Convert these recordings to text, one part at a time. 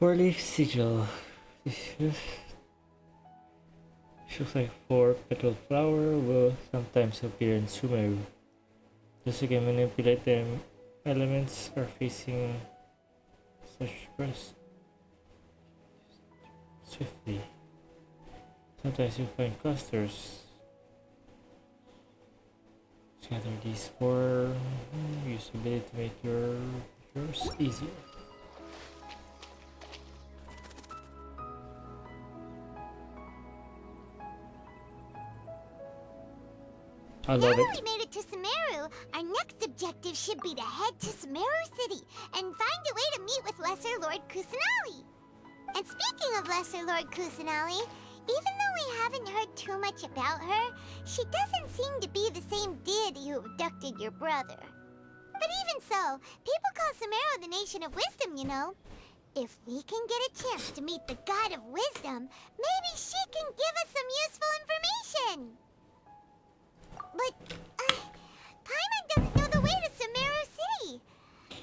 4-leaf sigil. This shows like 4 petal flower will sometimes appear in Sumeru. Those who can manipulate the elements are facing such bursts swiftly. Sometimes you find clusters. Gather these 4. Use the ability to make yours easier. I love now it. we made it to Sumeru, our next objective should be to head to Sumeru City and find a way to meet with Lesser Lord Kusanali. And speaking of Lesser Lord Kusanali, even though we haven't heard too much about her, she doesn't seem to be the same deity who abducted your brother. But even so, people call Sumeru the Nation of Wisdom, you know. If we can get a chance to meet the God of Wisdom, maybe she can give us some useful information. But, Paimon doesn't know the way to Sumeru City.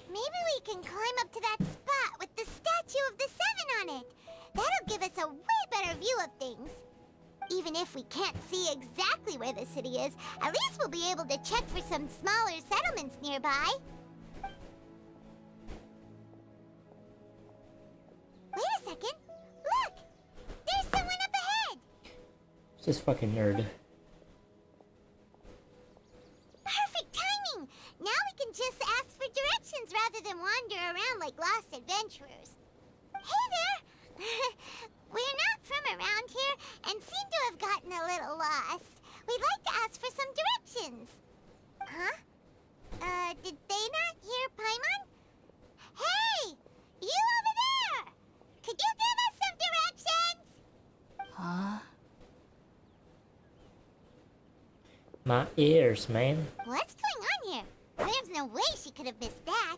Maybe we can climb up to that spot with the statue of the Seven on it. That'll give us a way better view of things. Even if we can't see exactly where the city is, at least we'll be able to check for some smaller settlements nearby. Wait a second. Look! There's someone up ahead! It's this fucking nerd. Perfect timing! Now we can just ask for directions rather than wander around like lost adventurers. Hey there! We're not from around here and seem to have gotten a little lost. We'd like to ask for some directions. Huh? Did they not hear Paimon? Hey! You over there! Could you give us some directions? Huh? My ears, man. What's going on here? There's no way she could have missed that.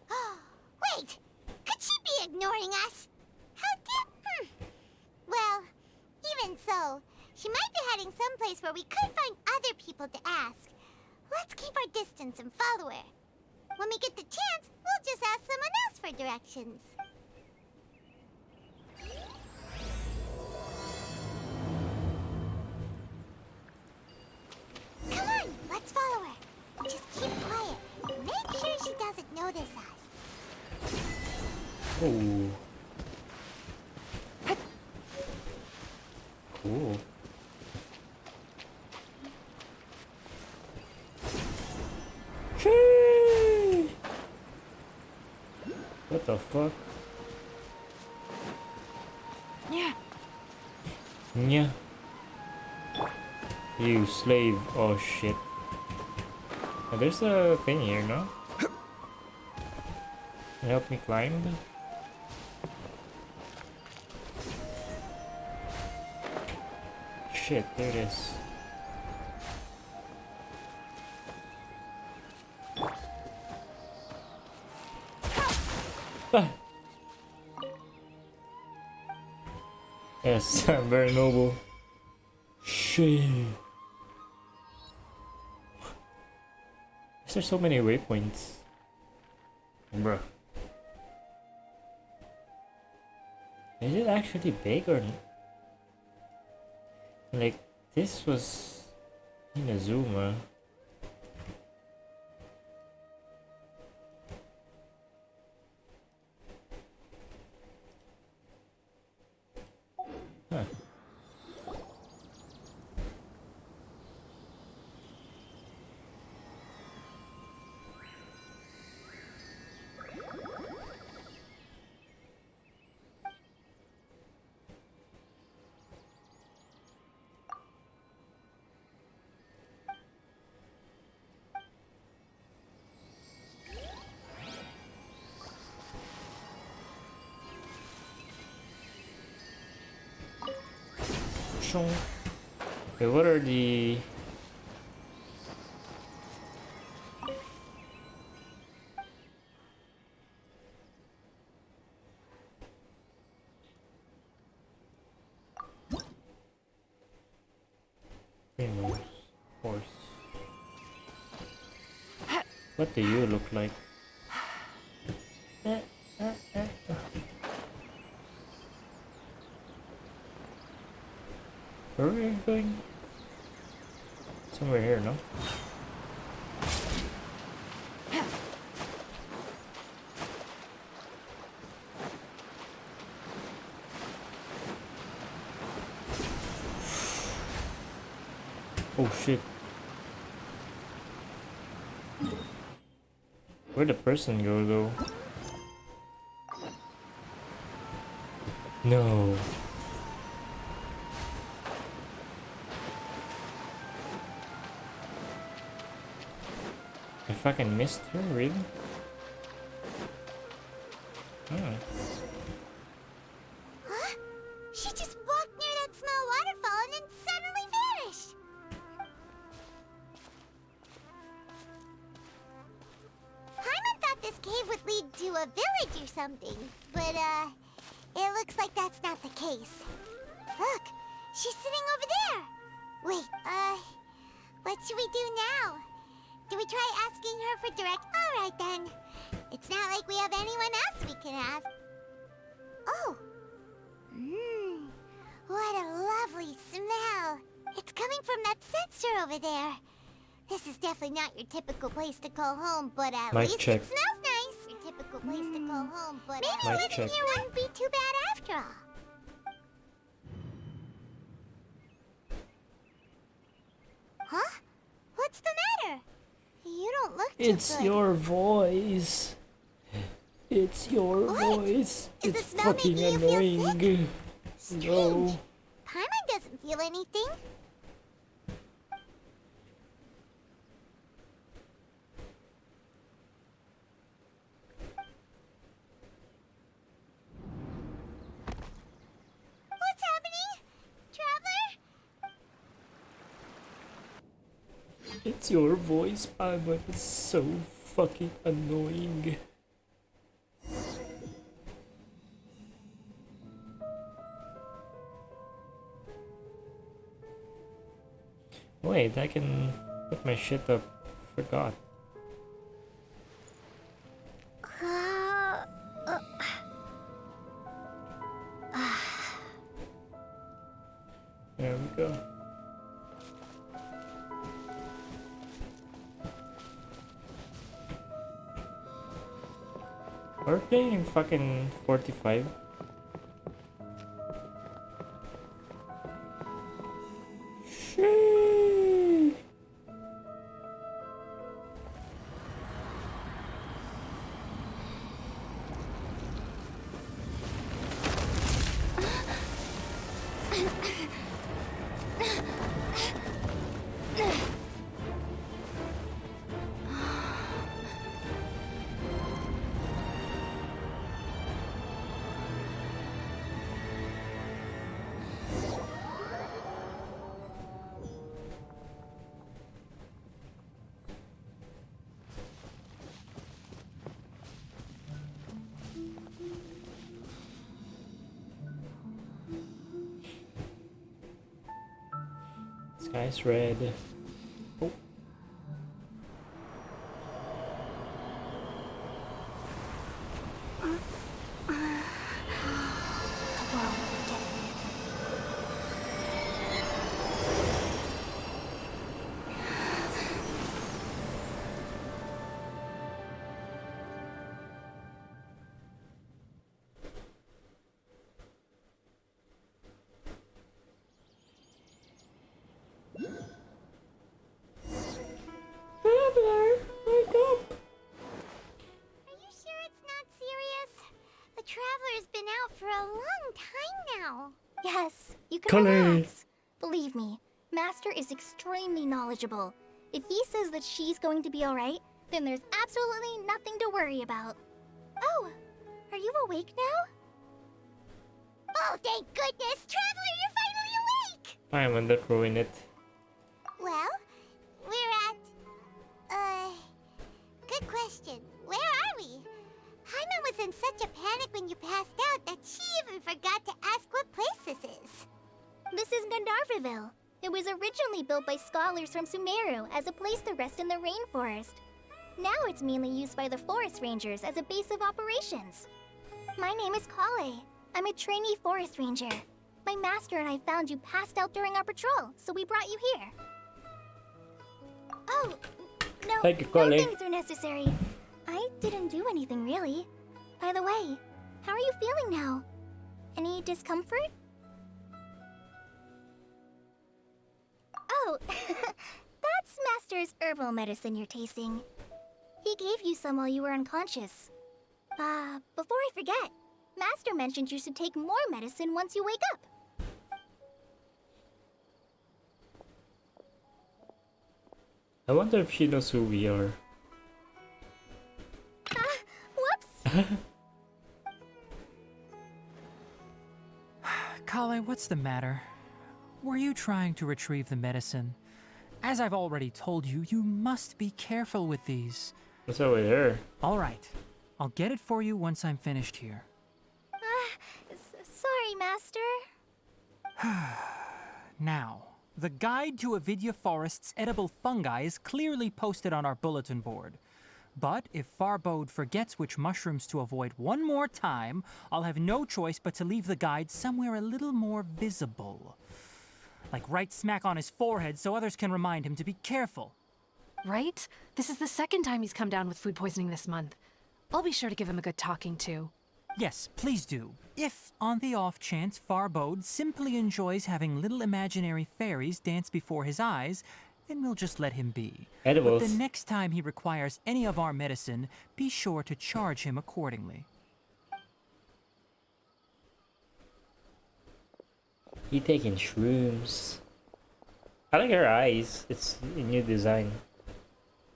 Wait! Could she be ignoring us? How dare... Well, even so, she might be heading someplace where we could find other people to ask. Let's keep our distance and follow her. When we get the chance, we'll just ask someone else for directions. Come on, let's follow her. Just keep quiet. Make sure she doesn't notice us. Oh. Cool. What the fuck? Yeah. Yeah. You slave. Oh shit. Oh, there's a thing here, no? Can you help me climb? Shit, there it is. Ah. Yes, I'm very noble. Shit. Is there so many waypoints? Bruh. Is it actually big or like this was Inazuma? Huh. Okay, what are the famous horse? What do you look like? Where are we going? Somewhere here, no? Oh shit. Where'd the person go though? No. I fucking missed her, really? Hmm. Huh? She just walked near that small waterfall and then suddenly vanished. Paimon thought this cave would lead to a village or something, but it looks like that's not the case. Look, she's sitting over there. Wait, what should we do now? Do we try asking her for direct? All right then. It's not like we have anyone else we can ask. Oh. What a lovely smell. It's coming from that sensor over there. This is definitely not your typical place to call home, but at Mic least check. it smells nice. Your typical place to call home, but maybe Mic living check. here wouldn't be too bad after all. Huh? What's the matter? You don't look too It's good. your voice. It's your What? voice. Is the It's smell fucking making you feel annoying. Strange. No. Paimon doesn't feel anything. What's happening? Traveler? It's your voice, but it's so fucking annoying. Wait, I can put my shit up. Forgot. There we go. We're playing fucking 45. Shit. Sky's red. Oh. Traveler, wake up! Are you sure it's not serious? The Traveler's been out for a long time now. Yes, you can Color. relax. Believe me, Master is extremely knowledgeable. If he says that she's going to be alright, then there's absolutely nothing to worry about. Oh, are you awake now? Oh, thank goodness! Traveler, you're finally awake! I'm under ruin it. Well, we're at... Good question. Where are we? Paimon was in such a panic when you passed out that she even forgot to ask what place this is. This is Gandharvaville. It was originally built by scholars from Sumeru as a place to rest in the rainforest. Now it's mainly used by the forest rangers as a base of operations. My name is Kale. I'm a trainee forest ranger. My master and I found you passed out during our patrol, so we brought you here. Oh, no, Thank you, no colleague. things are necessary. I didn't do anything, really. By the way, how are you feeling now? Any discomfort? Oh, that's Master's herbal medicine you're tasting. He gave you some while you were unconscious. Before I forget, Master mentioned you should take more medicine once you wake up. I wonder if she knows who we are. Whoops! Kale, what's the matter? Were you trying to retrieve the medicine? As I've already told you, you must be careful with these. What's up with her? All right. I'll get it for you once I'm finished here. Sorry, Master. Now, the guide to Avidya Forest's edible fungi is clearly posted on our bulletin board. But if Farbode forgets which mushrooms to avoid one more time, I'll have no choice but to leave the guide somewhere a little more visible. Like right smack on his forehead so others can remind him to be careful. Right? This is the second time he's come down with food poisoning this month. I'll be sure to give him a good talking to. Yes, please do. If, on the off chance, Farbode simply enjoys having little imaginary fairies dance before his eyes, then we'll just let him be. Edibles. But the next time he requires any of our medicine, be sure to charge him accordingly. He taking shrooms. I like her eyes. It's a new design.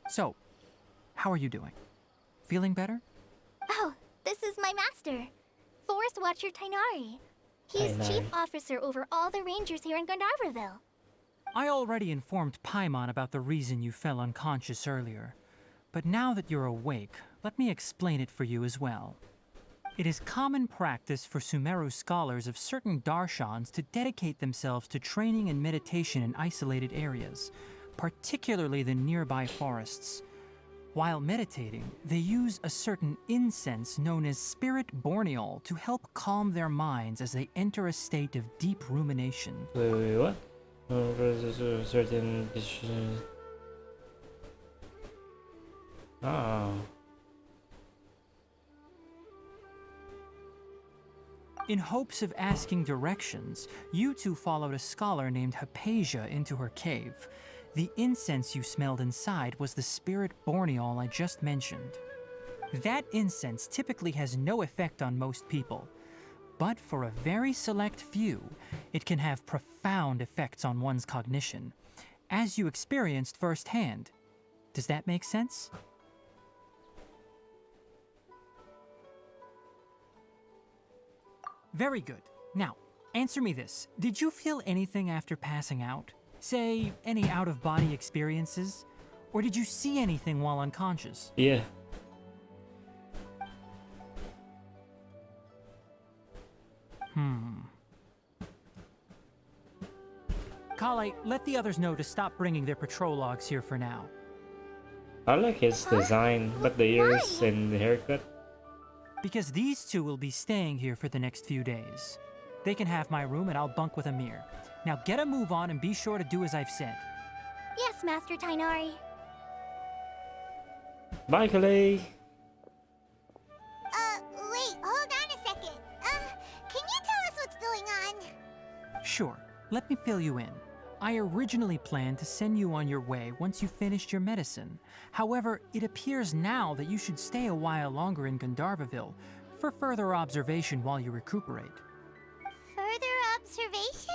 So, how are you doing? Feeling better? Oh, this is my master, Forest Watcher Tainari. He's chief Tainari. officer over all the rangers here in Gandharvaville. I already informed Paimon about the reason you fell unconscious earlier. But now that you're awake, let me explain it for you as well. It is common practice for Sumeru scholars of certain darshans to dedicate themselves to training and meditation in isolated areas, particularly the nearby forests. While meditating, they use a certain incense known as spirit borneol to help calm their minds as they enter a state of deep rumination. Wait, what? Certain. Oh. In hopes of asking directions, you two followed a scholar named Hypatia into her cave. The incense you smelled inside was the spirit borneol I just mentioned. That incense typically has no effect on most people, but for a very select few, it can have profound effects on one's cognition, as you experienced firsthand. Does that make sense? Very good. Now, answer me this. Did you feel anything after passing out? Say, any out-of-body experiences? Or did you see anything while unconscious? Yeah. Kale, let the others know to stop bringing their patrol logs here for now. I like his design, but the ears and the haircut. Because these two will be staying here for the next few days. They can have my room and I'll bunk with Amir. Now get a move on and be sure to do as I've said. Yes, Master Tainari. Bye, Kalei. Wait, hold on a second. Can you tell us what's going on? Sure, let me fill you in. I originally planned to send you on your way once you finished your medicine. However, it appears now that you should stay a while longer in Gandharvaville for further observation while you recuperate. Further observation?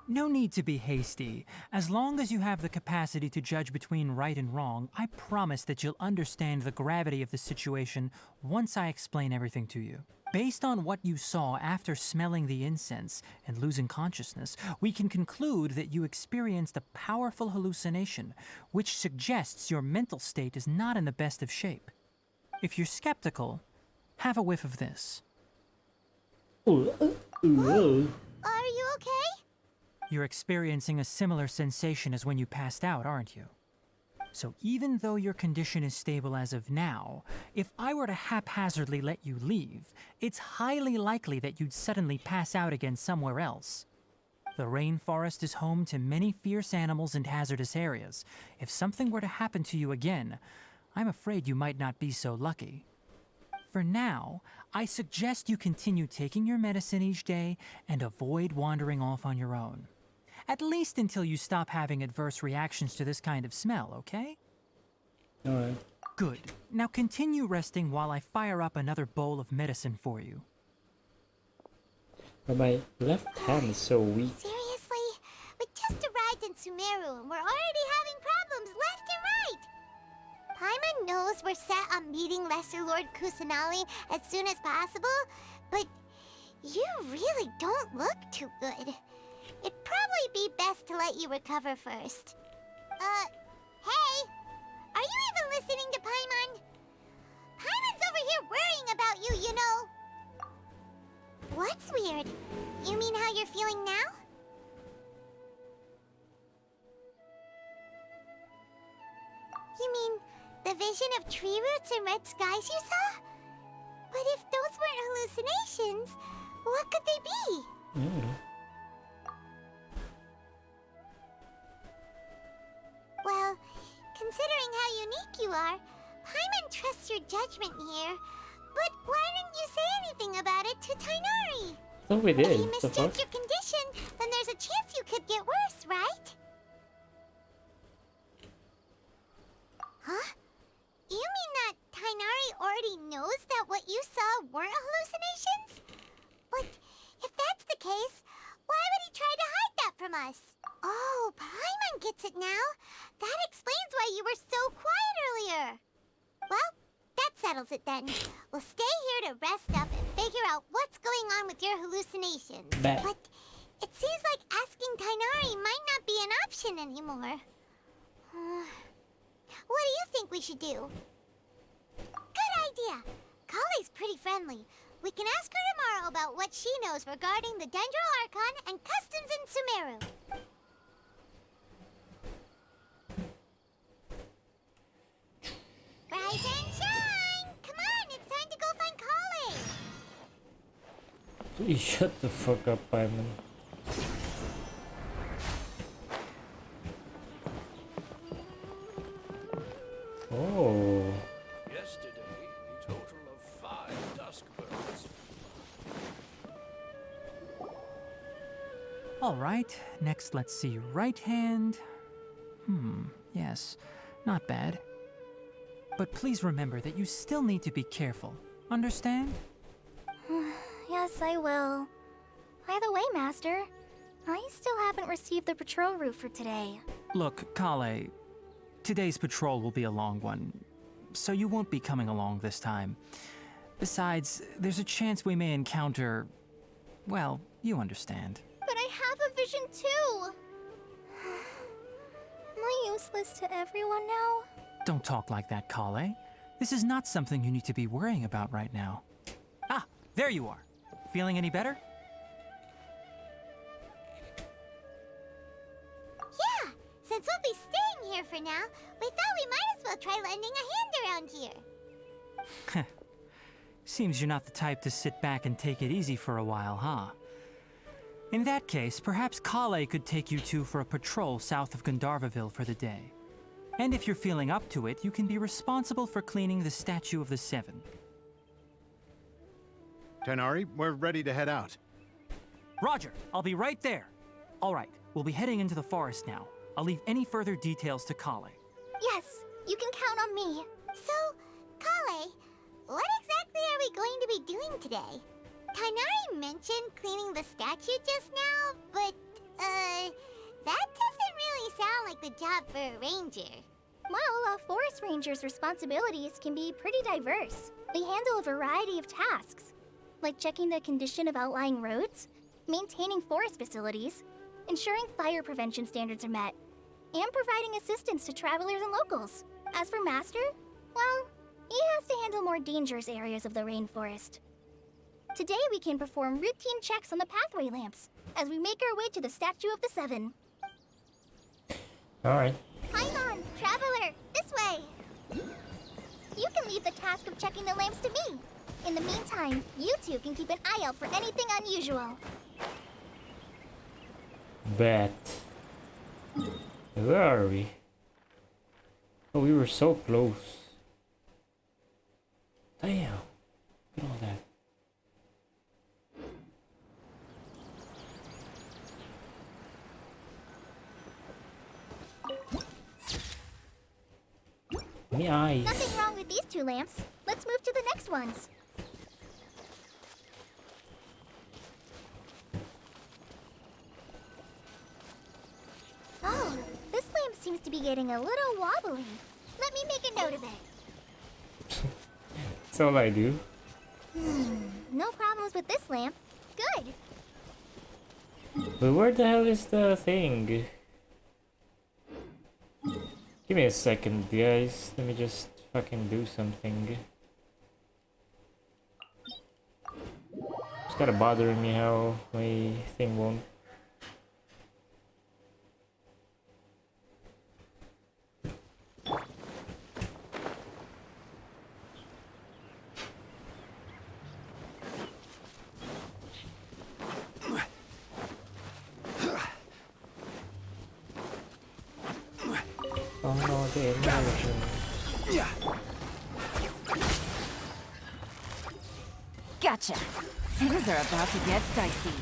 No need to be hasty. As long as you have the capacity to judge between right and wrong, I promise that you'll understand the gravity of the situation once I explain everything to you. Based on what you saw after smelling the incense and losing consciousness, we can conclude that you experienced a powerful hallucination, which suggests your mental state is not in the best of shape. If you're skeptical, have a whiff of this. Ooh, ooh. Are you okay? You're experiencing a similar sensation as when you passed out, aren't you? So even though your condition is stable as of now, if I were to haphazardly let you leave, it's highly likely that you'd suddenly pass out again somewhere else. The rainforest is home to many fierce animals and hazardous areas. If something were to happen to you again, I'm afraid you might not be so lucky. For now, I suggest you continue taking your medicine each day and avoid wandering off on your own. At least until you stop having adverse reactions to this kind of smell, okay? Alright. Good. Now continue resting while I fire up another bowl of medicine for you. But my left hand is so weak. Seriously? We just arrived in Sumeru and we're already having problems left and right! Paimon knows we're set on meeting Lesser Lord Kusanali as soon as possible, but you really don't look too good. It'd probably be best to let you recover first. Hey! Are you even listening to Paimon? Paimon's over here worrying about you, you know! What's weird? You mean how you're feeling now? You mean the vision of tree roots and red skies you saw? But if those weren't hallucinations, what could they be? Well, considering how unique you are, Paimon trusts your judgment here. But why didn't you say anything about it to Tainari? I thought we did. If you The fuck? misjudge your condition, then there's a chance you could get worse, right? Huh? You mean that Tainari already knows that what you saw weren't hallucinations? But if that's the case, why would he try to hide that from us? Oh, Paimon gets it now. That explains why you were so quiet earlier. Well, that settles it then. We'll stay here to rest up and figure out what's going on with your hallucinations. Bet. But it seems like asking Tainari might not be an option anymore. What do you think we should do? Good idea. Kale's pretty friendly. We can ask her tomorrow about what she knows regarding the Dendro Archon and customs in Sumeru. Rise and shine! Come on, it's time to go find Kale! You shut the fuck up, Paimon. Oh. Yesterday, a total of 5 dusk birds. All right, next let's see right hand. Yes, not bad. But please remember that you still need to be careful. Understand? Yes, I will. By the way, Master, I still haven't received the patrol route for today. Look, Kale, today's patrol will be a long one, so you won't be coming along this time. Besides, there's a chance we may encounter... well, you understand. But I have a vision too! Am I useless to everyone now? Don't talk like that, Kale. This is not something you need to be worrying about right now. Ah, there you are. Feeling any better? Yeah, since we'll be staying here for now, we thought we might as well try lending a hand around here. Seems you're not the type to sit back and take it easy for a while, huh? In that case, perhaps Kale could take you two for a patrol south of Gandharvaville for the day. And if you're feeling up to it, you can be responsible for cleaning the Statue of the Seven. Tainari, we're ready to head out. Roger, I'll be right there. All right, we'll be heading into the forest now. I'll leave any further details to Kale. Yes, you can count on me. So, Kale, what exactly are we going to be doing today? Tainari mentioned cleaning the statue just now, but, that doesn't really sound like the job for a ranger. Well, a forest ranger's responsibilities can be pretty diverse. They handle a variety of tasks, like checking the condition of outlying roads, maintaining forest facilities, ensuring fire prevention standards are met, and providing assistance to travelers and locals. As for Master, well, he has to handle more dangerous areas of the rainforest. Today we can perform routine checks on the pathway lamps as we make our way to the Statue of the Seven. Alright. Paimon, Traveler, task of checking the lamps to me. In the meantime, you two can keep an eye out for anything unusual. Bet. Where are we? Oh, we were so close. Damn. Look at all that. My eyes. Nothing wrong with these two lamps. Let's move to the next ones. Oh, this lamp seems to be getting a little wobbly. Let me make a note of it. That's all I do. No problems with this lamp. Good. But where the hell is the thing? Give me a second, guys. Let me just fucking do something. It's kinda bothering me how my thing won't. Oh no, the immersion. Gotcha. Things are about to get dicey.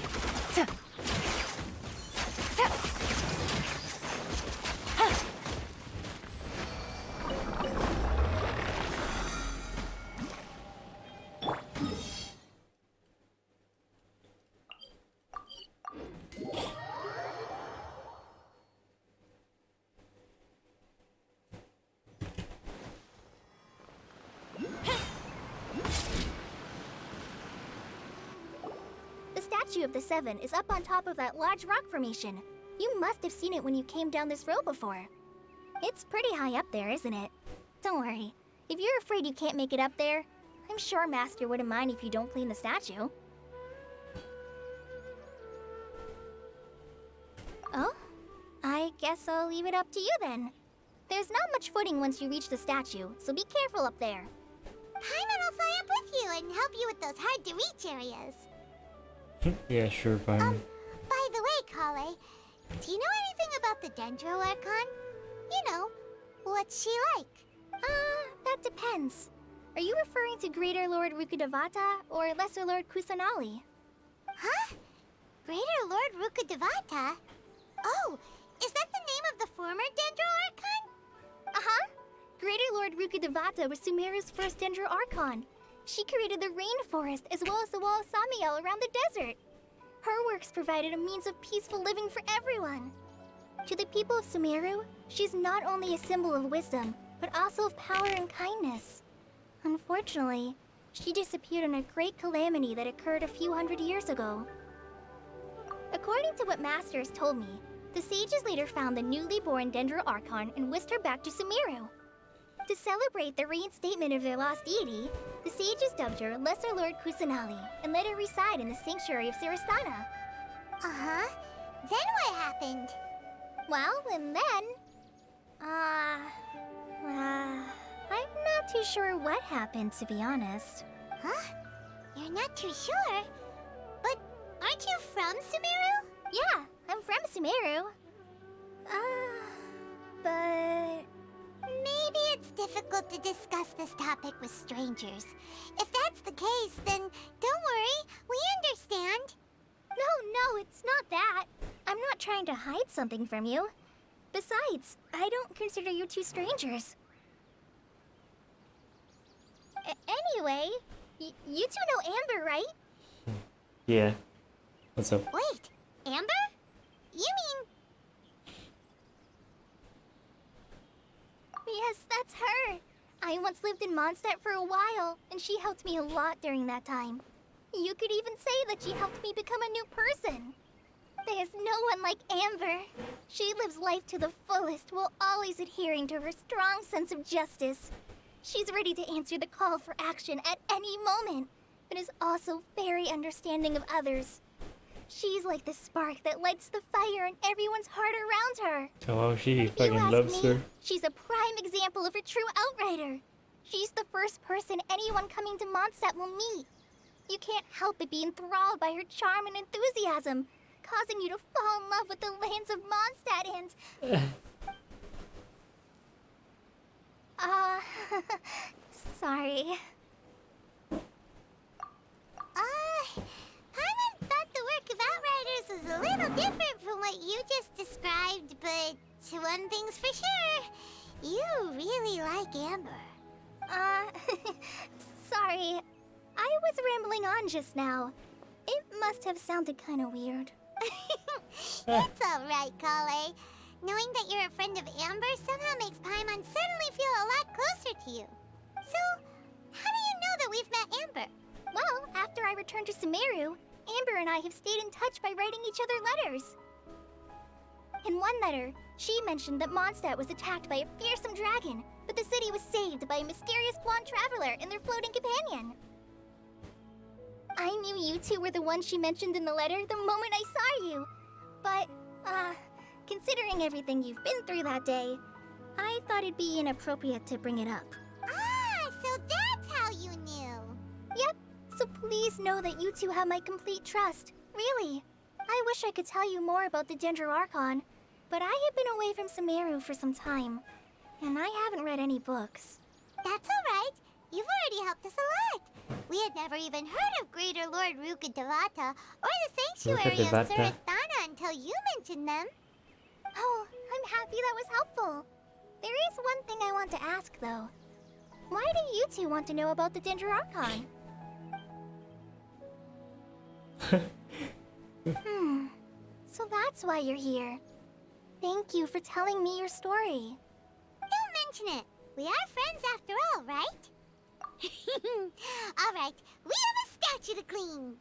The statue of the Seven is up on top of that large rock formation. You must have seen it when you came down this road before. It's pretty high up there, isn't it? Don't worry. If you're afraid you can't make it up there, I'm sure Master wouldn't mind if you don't clean the statue. Oh? I guess I'll leave it up to you then. There's not much footing once you reach the statue, so be careful up there. Paimon will fly up with you and help you with those hard-to-reach areas. Yeah, sure, fine. By the way, Kale, do you know anything about the Dendro Archon? You know, what's she like? That depends. Are you referring to Greater Lord Rukkhadevata or Lesser Lord Kusanali? Huh? Greater Lord Rukkhadevata? Oh, is that the name of the former Dendro Archon? Uh-huh. Greater Lord Rukkhadevata was Sumeru's first Dendro Archon. She created the rainforest as well as the wall of Samiel around the desert. Her works provided a means of peaceful living for everyone. To the people of Sumeru, she's not only a symbol of wisdom, but also of power and kindness. Unfortunately, she disappeared in a great calamity that occurred a few hundred years ago. According to what Master has told me, the sages later found the newly born Dendro Archon and whisked her back to Sumeru. To celebrate the reinstatement of their lost deity, the sages dubbed her Lesser Lord Kusanali and let her reside in the sanctuary of Sarastana. Uh-huh. Then what happened? Well, and then... I'm not too sure what happened, to be honest. Huh? You're not too sure? But aren't you from Sumeru? Yeah, I'm from Sumeru. But... Maybe it's difficult to discuss this topic with strangers. If that's the case, then don't worry, we understand. No, it's not that. I'm not trying to hide something from you. Besides, I don't consider you two strangers. Anyway, you two know Amber, right? Yeah. What's up? Wait, Amber? You mean... Yes, that's her. I once lived in Mondstadt for a while, and she helped me a lot during that time. You could even say that she helped me become a new person. There's no one like Amber. She lives life to the fullest while always adhering to her strong sense of justice. She's ready to answer the call for action at any moment, but is also very understanding of others. She's like the spark that lights the fire in everyone's heart around her. Oh, she If you fucking ask loves me, her. she's a prime example of a true outrider. She's the first person anyone coming to Mondstadt will meet. You can't help but be enthralled by her charm and enthusiasm, causing you to fall in love with the lands of Mondstadt and... sorry. Paimon thought the work of Outriders was a little different from what you just described, but one thing's for sure, you really like Amber. Sorry. I was rambling on just now. It must have sounded kind of weird. It's alright, Kale. Knowing that you're a friend of Amber somehow makes Paimon suddenly feel a lot closer to you. So, how do you know that we've met Amber? Well, after I returned to Sumeru, Amber and I have stayed in touch by writing each other letters. In one letter, she mentioned that Mondstadt was attacked by a fearsome dragon, but the city was saved by a mysterious blonde traveler and their floating companion. I knew you two were the ones she mentioned in the letter the moment I saw you. But, considering everything you've been through that day, I thought it'd be inappropriate to bring it up. Ah, so that's how you knew. Yep, so please know that you two have my complete trust. Really. I wish I could tell you more about the Ginger Archon, but I have been away from Sumeru for some time, and I haven't read any books. That's alright. You've already helped us a lot. We had never even heard of Greater Lord Rukkhadevata or the Sanctuary of Rukkhadevata. Surasthana until you mentioned them. Oh, I'm happy that was helpful. There is one thing I want to ask, though. Why do you two want to know about the Ginger Archon? So that's why you're here. Thank you for telling me your story. Don't mention it. We are friends after all, right? Alright, we have a statue to clean.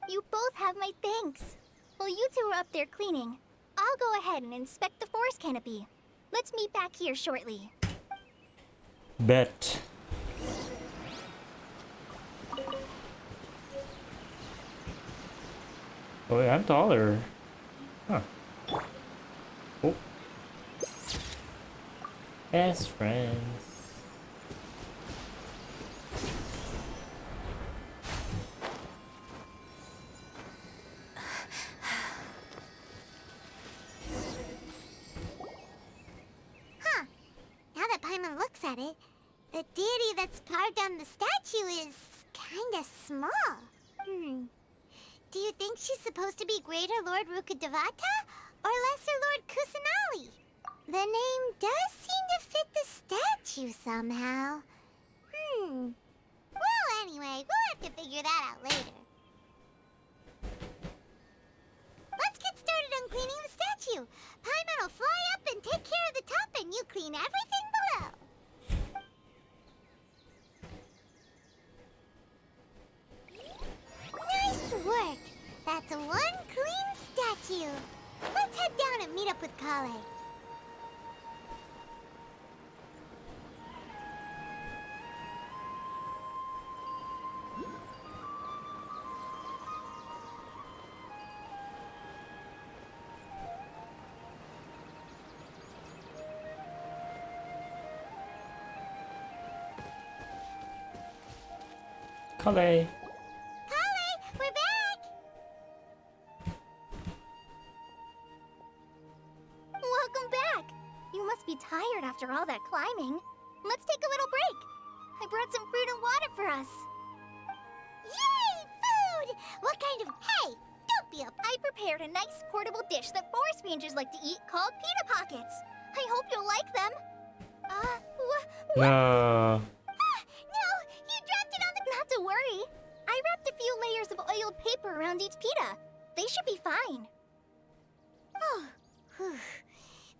You both have my thanks. While you two are up there cleaning, I'll go ahead and inspect the forest canopy. Let's meet back here shortly. Bet. Oh, yeah, I'm taller. Huh. Oh. Best friends. Huh. Now that Paimon looks at it, the deity that's carved on the statue is kinda small. Do you think she's supposed to be Greater Lord Rukkhadevata or Lesser Lord Kusanali? The name does seem to fit the statue somehow. Well, anyway, we'll have to figure that out later. Let's get started on cleaning the statue. Paimon will fly up and take care of the top, and you clean everything below. Nice work. That's one clean statue. Let's head down and meet up with Kale. Kale. Kale, we're back! Welcome back! You must be tired after all that climbing. Let's take a little break. I brought some fruit and water for us. Yay, food! What kind of... Hey, don't be a... I prepared a nice portable dish that forest rangers like to eat called pita pockets. I hope you'll like them. What? No. No, you dropped it on the... Not to worry. I wrapped a few layers of oiled paper around each pita. They should be fine. Oh, whew.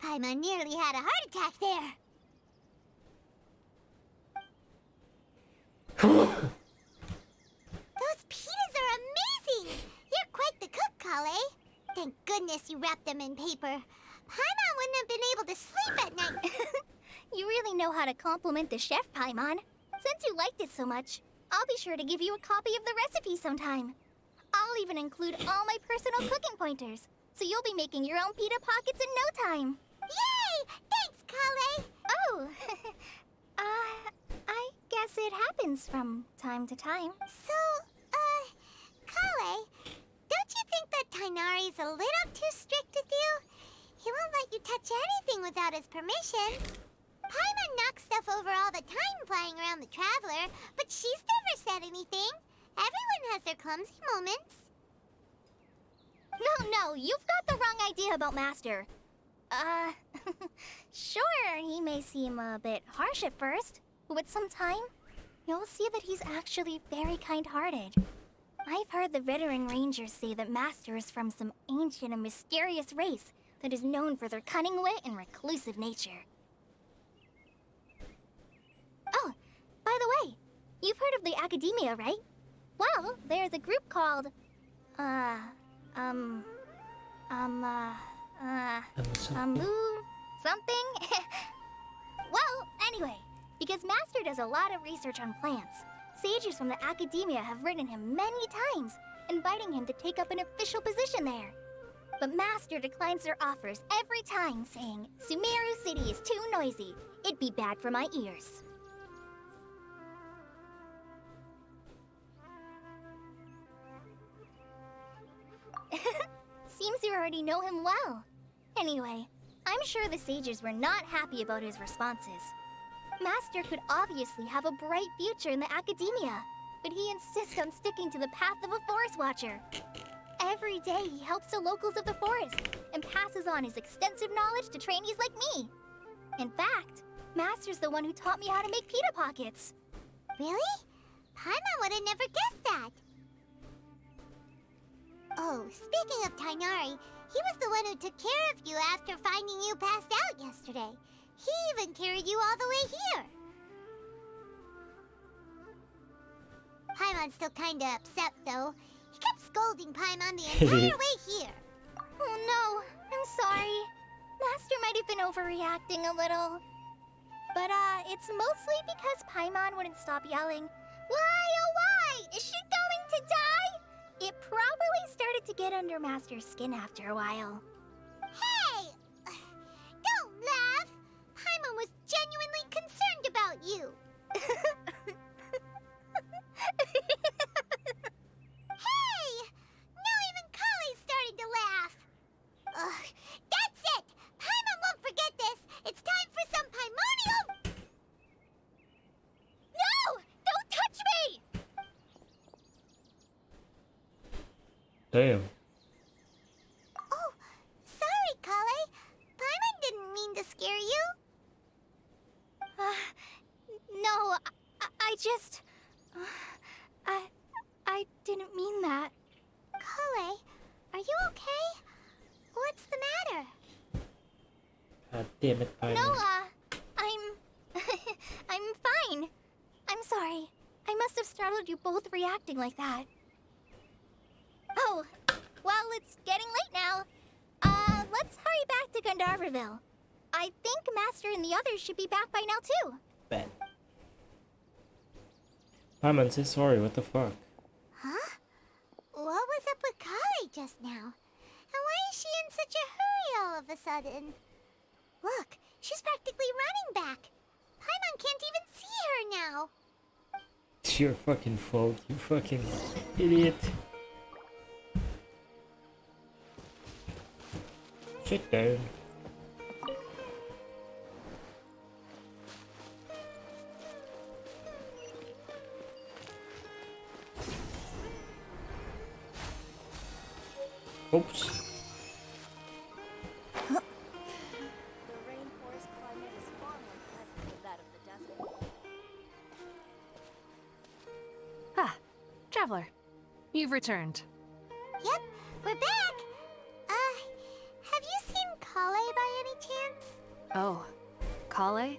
Paimon nearly had a heart attack there. Those pitas are amazing! You're quite the cook, Kale. Thank goodness you wrapped them in paper. Paimon wouldn't have been able to sleep at night. You really know how to compliment the chef, Paimon. Since you liked it so much, I'll be sure to give you a copy of the recipe sometime. I'll even include all my personal cooking pointers, so you'll be making your own pita pockets in no time. Yay! Thanks, Kale. Oh, I happens from time to time. So, Kale, don't you think that Tainari's a little too strict with you? He won't let you touch anything without his permission. Paimon knocks stuff over all the time flying around the Traveler, but she's never said anything. Everyone has their clumsy moments. No, you've got the wrong idea about Master. Sure, he may seem a bit harsh at first, but with some time, you'll see that he's actually very kind-hearted. I've heard the veteran rangers say that Master is from some ancient and mysterious race that is known for their cunning wit and reclusive nature. Oh, by the way, you've heard of the Academia, right? Well, there's a group called, something? Well, anyway, because Master does a lot of research on plants, sages from the Academia have written him many times, inviting him to take up an official position there. But Master declines their offers every time, saying, Sumeru City is too noisy. It'd be bad for my ears. Seems you already know him well. Anyway, I'm sure the sages were not happy about his responses. Master could obviously have a bright future in the Academia, but he insists on sticking to the path of a forest watcher. Every day he helps the locals of the forest and passes on his extensive knowledge to trainees like me. In fact, Master's the one who taught me how to make pita pockets. Really? Paimon would have never guessed that. Oh, speaking of Tainari, he was the one who took care of you after finding you passed out yesterday. He even carried you all the way here. Paimon's still kinda upset, though. He kept scolding Paimon the entire way here. Oh no, I'm sorry. Master might have been overreacting a little. But, it's mostly because Paimon wouldn't stop yelling, Why, oh why? Is she going to die? It probably started to get under Master's skin after a while. Hey! Don't laugh! Paimon was genuinely concerned about you. Hey! Now even Kali's starting to laugh. Ugh, that's it! Paimon won't forget this! It's time for some Paimonial... No! Don't touch me! Damn. Oh, sorry, Kale. Paimon didn't mean to scare you. No, I just... I didn't mean that. Kale, are you okay? What's the matter? God damn it, Paimon. No, I'm fine. I'm sorry. I must have startled you both reacting like that. Oh, well, it's getting late now. Let's hurry back to Gandharville. I think Master and the others should be back by now, too. Bet. Paimon, say sorry, what the fuck? Huh? What was up with Kale just now? And why is she in such a hurry all of a sudden? Look, she's practically running back. Paimon can't even see her now. It's your fucking fault, you fucking idiot. Sit down. Oops. The rainforest climate is far more pleasant than that of the desert. Ah, Traveler. You've returned. Yep, we're back. Have you seen Kale by any chance? Oh, Kale?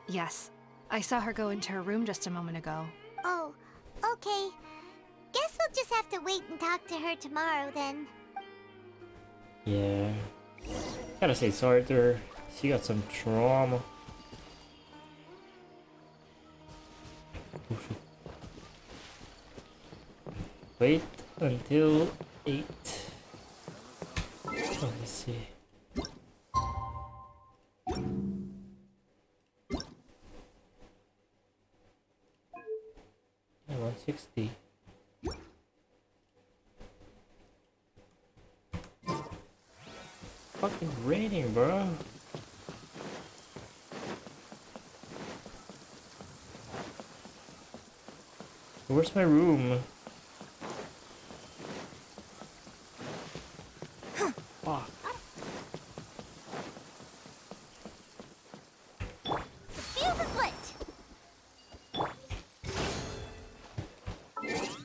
Yes. I saw her go into her room just a moment ago. Oh, okay. Guess we'll just have to wait and talk to her tomorrow then. Yeah. Gotta say sorry to her. She got some trauma. Oh, shit. Wait until 8. Let me see. 160. Fucking raining, bro. Where's my room? Fuck. The fuse is lit!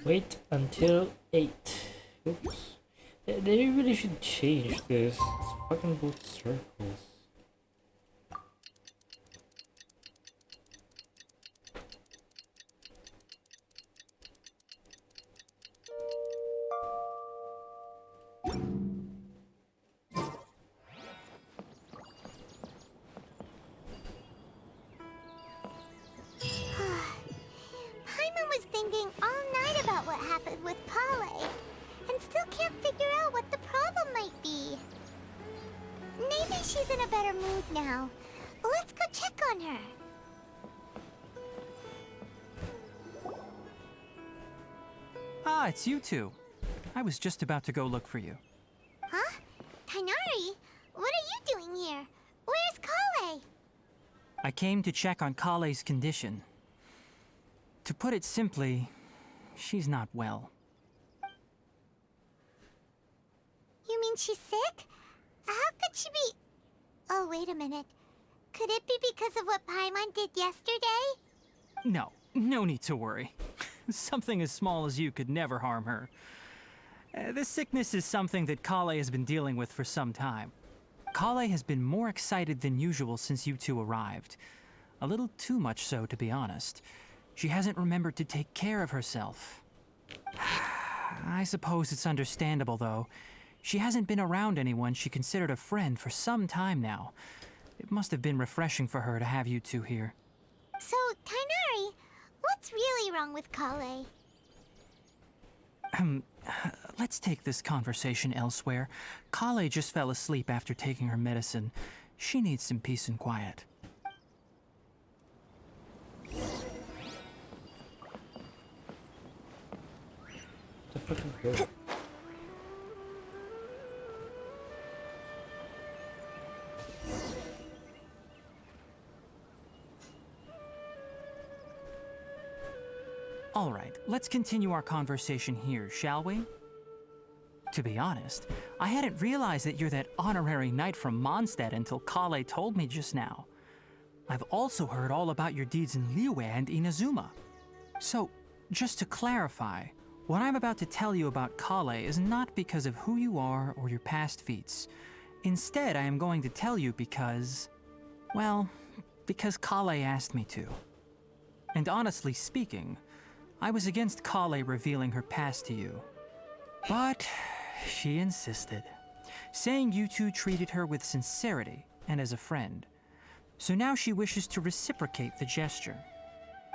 Wait until 8. Oops. They really should change this. It's fucking both circles. Paimon was thinking all night about what happened with Kale, and still can't figure out what the problem might be. Maybe she's in a better mood now. Let's go check on her. Ah, it's you two. I was just about to go look for you. Huh? Tainari? What are you doing here? Where's Kale? I came to check on Kale's condition. To put it simply, she's not well. You mean she's sick? How could she be... Oh, wait a minute. Could it be because of what Paimon did yesterday? No need to worry. Something as small as you could never harm her. This sickness is something that Kale has been dealing with for some time. Kale has been more excited than usual since you two arrived. A little too much so, to be honest. She hasn't remembered to take care of herself. I suppose it's understandable, though. She hasn't been around anyone she considered a friend for some time now. It must have been refreshing for her to have you two here. So, Tainari, what's really wrong with Kale? Let's take this conversation elsewhere. Kale just fell asleep after taking her medicine. She needs some peace and quiet. The fucking go. All right, let's continue our conversation here, shall we? To be honest, I hadn't realized that you're that honorary knight from Mondstadt until Kale told me just now. I've also heard all about your deeds in Liyue and Inazuma. So, just to clarify, what I'm about to tell you about Kale is not because of who you are or your past feats. Instead, I am going to tell you because... well, because Kale asked me to. And honestly speaking, I was against Kale revealing her past to you. But she insisted, saying you two treated her with sincerity and as a friend. So now she wishes to reciprocate the gesture.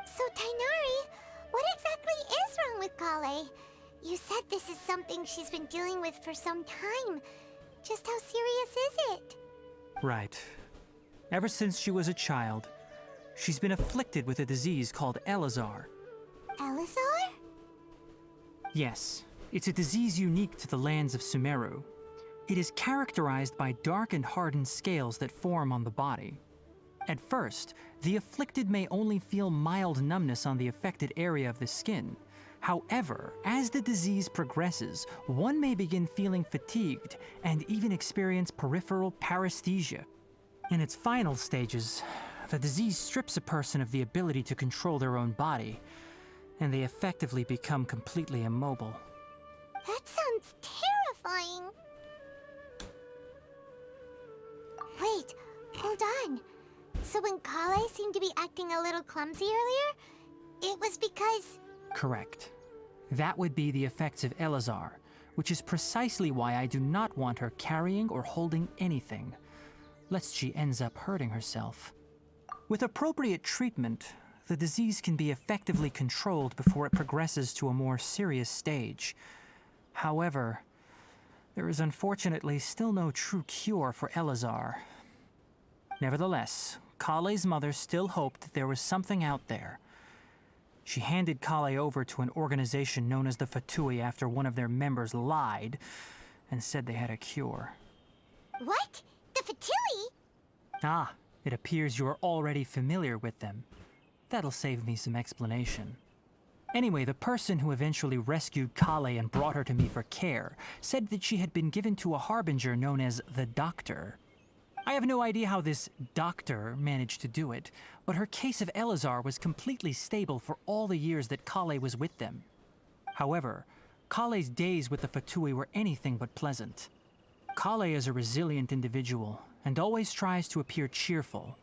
So, Tainari, what exactly is wrong with Kale? You said this is something she's been dealing with for some time. Just how serious is it? Right. Ever since she was a child, she's been afflicted with a disease called Elazar. Elazar? Yes, it's a disease unique to the lands of Sumeru. It is characterized by dark and hardened scales that form on the body. At first, the afflicted may only feel mild numbness on the affected area of the skin. However, as the disease progresses, one may begin feeling fatigued and even experience peripheral paresthesia. In its final stages, the disease strips a person of the ability to control their own body, and they effectively become completely immobile. That sounds terrifying. Wait, hold on. So when Kale seemed to be acting a little clumsy earlier, it was because... Correct. That would be the effects of Elazar, which is precisely why I do not want her carrying or holding anything, lest she ends up hurting herself. With appropriate treatment, the disease can be effectively controlled before it progresses to a more serious stage. However, there is unfortunately still no true cure for Elazar. Nevertheless, Kale's mother still hoped that there was something out there. She handed Kale over to an organization known as the Fatui after one of their members lied and said they had a cure. What? The Fatui? Ah, it appears you are already familiar with them. That'll save me some explanation. Anyway, the person who eventually rescued Kale and brought her to me for care said that she had been given to a harbinger known as the Doctor. I have no idea how this doctor managed to do it, but her case of Elazar was completely stable for all the years that Kale was with them. However, Kale's days with the Fatui were anything but pleasant. Kale is a resilient individual and always tries to appear cheerful,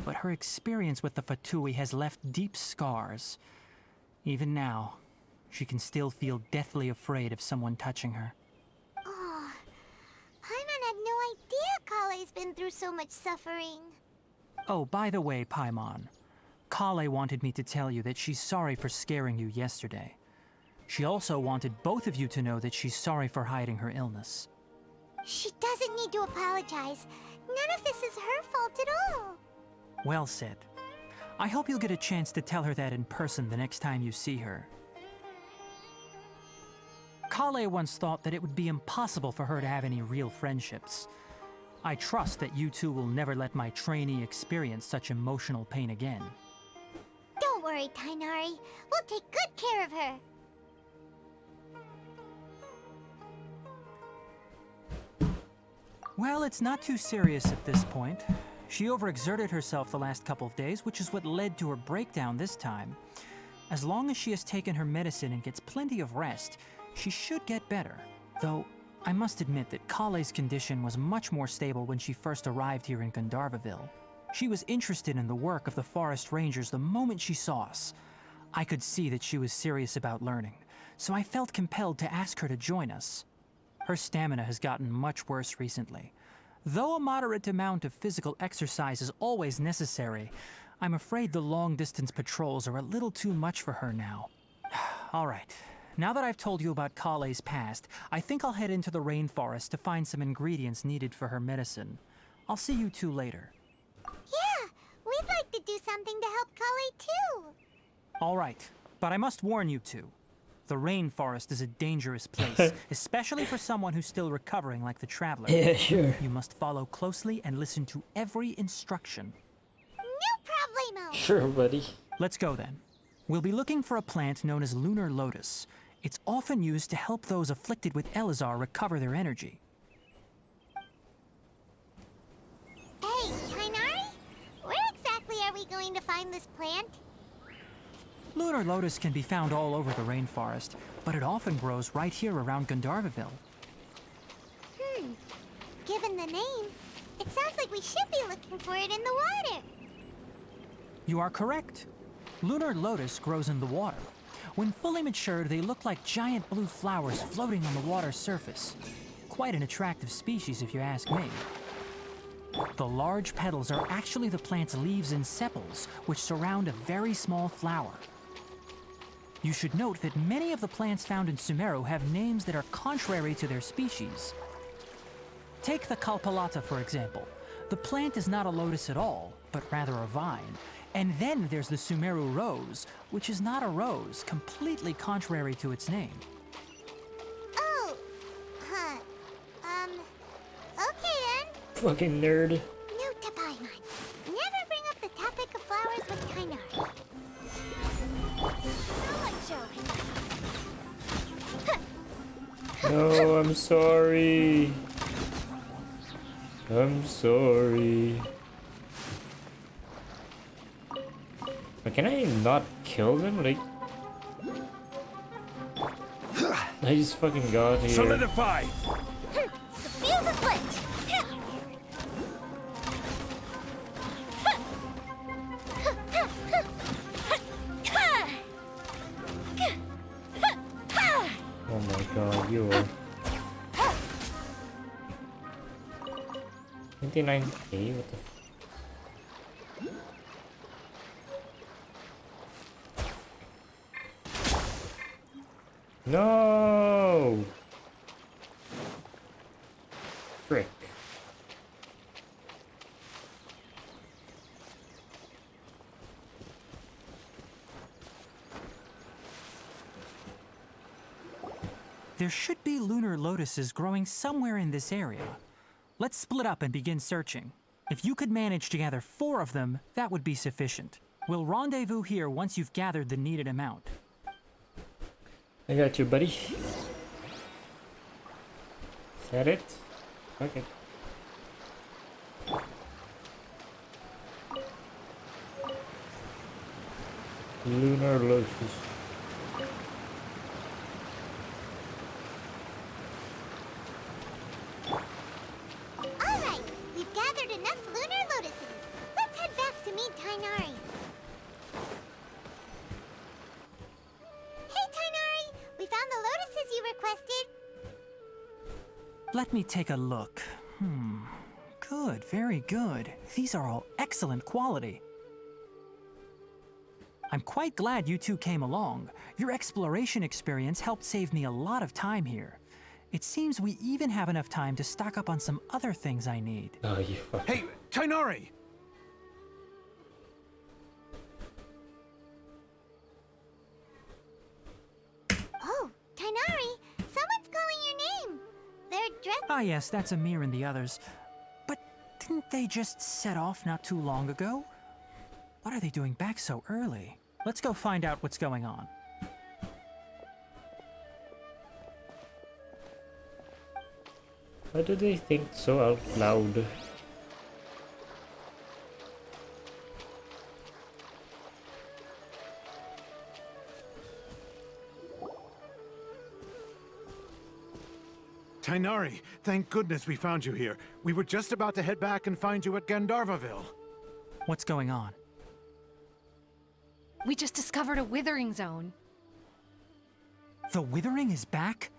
but her experience with the Fatui has left deep scars. Even now, she can still feel deathly afraid of someone touching her. Oh, Paimon had no idea Kale's been through so much suffering. Oh, by the way, Paimon, Kale wanted me to tell you that she's sorry for scaring you yesterday. She also wanted both of you to know that she's sorry for hiding her illness. She doesn't need to apologize. None of this is her fault at all. Well said. I hope you'll get a chance to tell her that in person the next time you see her. Kale once thought that it would be impossible for her to have any real friendships. I trust that you two will never let my trainee experience such emotional pain again. Don't worry, Tainari. We'll take good care of her. Well, it's not too serious at this point. She overexerted herself the last couple of days, which is what led to her breakdown this time. As long as she has taken her medicine and gets plenty of rest, she should get better. Though, I must admit that Kale's condition was much more stable when she first arrived here in Gandharvaville. She was interested in the work of the forest rangers the moment she saw us. I could see that she was serious about learning, so I felt compelled to ask her to join us. Her stamina has gotten much worse recently. Though a moderate amount of physical exercise is always necessary, I'm afraid the long-distance patrols are a little too much for her now. All right, now that I've told you about Kale's past, I think I'll head into the rainforest to find some ingredients needed for her medicine. I'll see you two later. Yeah, we'd like to do something to help Kale too. All right, but I must warn you two. The rainforest is a dangerous place, especially for someone who's still recovering like the traveler. Yeah, sure. You must follow closely and listen to every instruction. No problemo. Sure, buddy. Let's go then. We'll be looking for a plant known as lunar lotus. It's often used to help those afflicted with Elazar recover their energy. Hey, Tainari? Where exactly are we going to find this plant? Lunar lotus can be found all over the rainforest, but it often grows right here around Gandharvaville. Given the name, it sounds like we should be looking for it in the water. You are correct. Lunar lotus grows in the water. When fully matured, they look like giant blue flowers floating on the water's surface. Quite an attractive species, if you ask me. The large petals are actually the plant's leaves and sepals, which surround a very small flower. You should note that many of the plants found in Sumeru have names that are contrary to their species. Take the Kalpalata, for example. The plant is not a lotus at all, but rather a vine. And then there's the Sumeru rose, which is not a rose, completely contrary to its name. Oh, huh. Okay then. Fucking nerd. Note to Paimon. Never bring up the topic of flowers with Tainari. No, I'm sorry. I'm sorry. But can I not kill them? Like, I just fucking got here. Solidify! The fuse is lit. Oh my god, you are 29k? What the No! Frick. There should be lunar lotuses growing somewhere in this area. Let's split up and begin searching. If you could manage to gather 4 of them, that would be sufficient. We'll rendezvous here once you've gathered the needed amount. I got you, buddy. Is that it? Okay. Lunar lotus. Alright, we've gathered enough lunar lotuses. Let's head back to meet Tainari. Hey Tainari, we found the lotuses you requested. Let me take a look. Good, very good. These are all excellent quality. I'm quite glad you two came along. Your exploration experience helped save me a lot of time here. It seems we even have enough time to stock up on some other things I need. Oh, you fuck. Hey, Tainari! Oh, Tainari, someone's calling your name. They're dressed. Ah yes, that's Amir and the others. But didn't they just set off not too long ago? What are they doing back so early? Let's go find out what's going on. Why do they think so out loud? Tainari, thank goodness we found you here. We were just about to head back and find you at Gandharvaville. What's going on? We just discovered a withering zone. The Withering is back?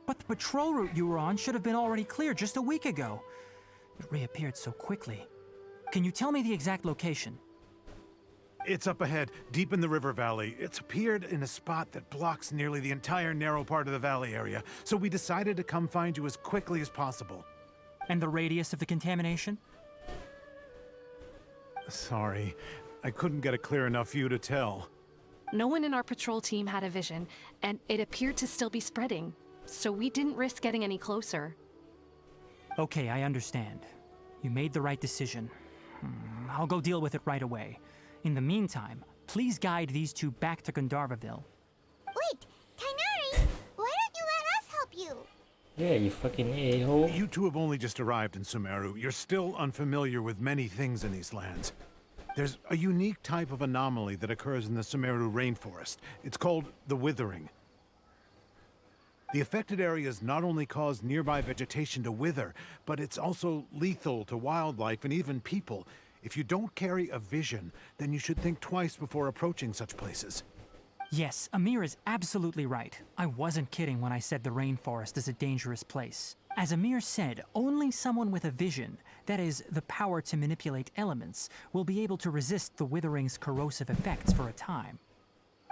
But the patrol route you were on should have been already cleared just a week ago. It reappeared so quickly. Can you tell me the exact location? It's up ahead, deep in the river valley. It's appeared in a spot that blocks nearly the entire narrow part of the valley area, so we decided to come find you as quickly as possible. And the radius of the contamination? Sorry, I couldn't get a clear enough view to tell. No one in our patrol team had a vision, and it appeared to still be spreading. So we didn't risk getting any closer. Okay, I understand. You made the right decision. I'll go deal with it right away. In the meantime, please guide these two back to Gandharvaville. Wait, Tainari, why don't you let us help you? Yeah, you fucking a-hole. You two have only just arrived in Sumeru. You're still unfamiliar with many things in these lands. There's a unique type of anomaly that occurs in the Sumeru rainforest. It's called the Withering. The affected areas not only cause nearby vegetation to wither, but it's also lethal to wildlife and even people. If you don't carry a vision, then you should think twice before approaching such places. Yes, Amir is absolutely right. I wasn't kidding when I said the rainforest is a dangerous place. As Amir said, only someone with a vision, that is, the power to manipulate elements, will be able to resist the Withering's corrosive effects for a time.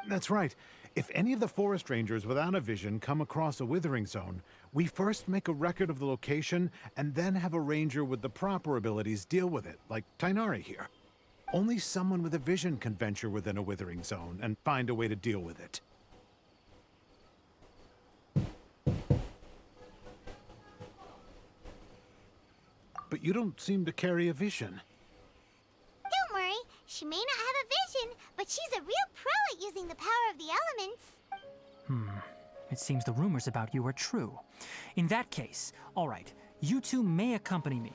That's right. If any of the forest rangers without a vision come across a withering zone, we first make a record of the location and then have a ranger with the proper abilities deal with it, like Tainari here. Only someone with a vision can venture within a withering zone and find a way to deal with it. But you don't seem to carry a vision. Don't worry, she may not have a vision, but she's a real pro at using the power of the elements. It seems the rumors about you are true. In that case, all right, you two may accompany me.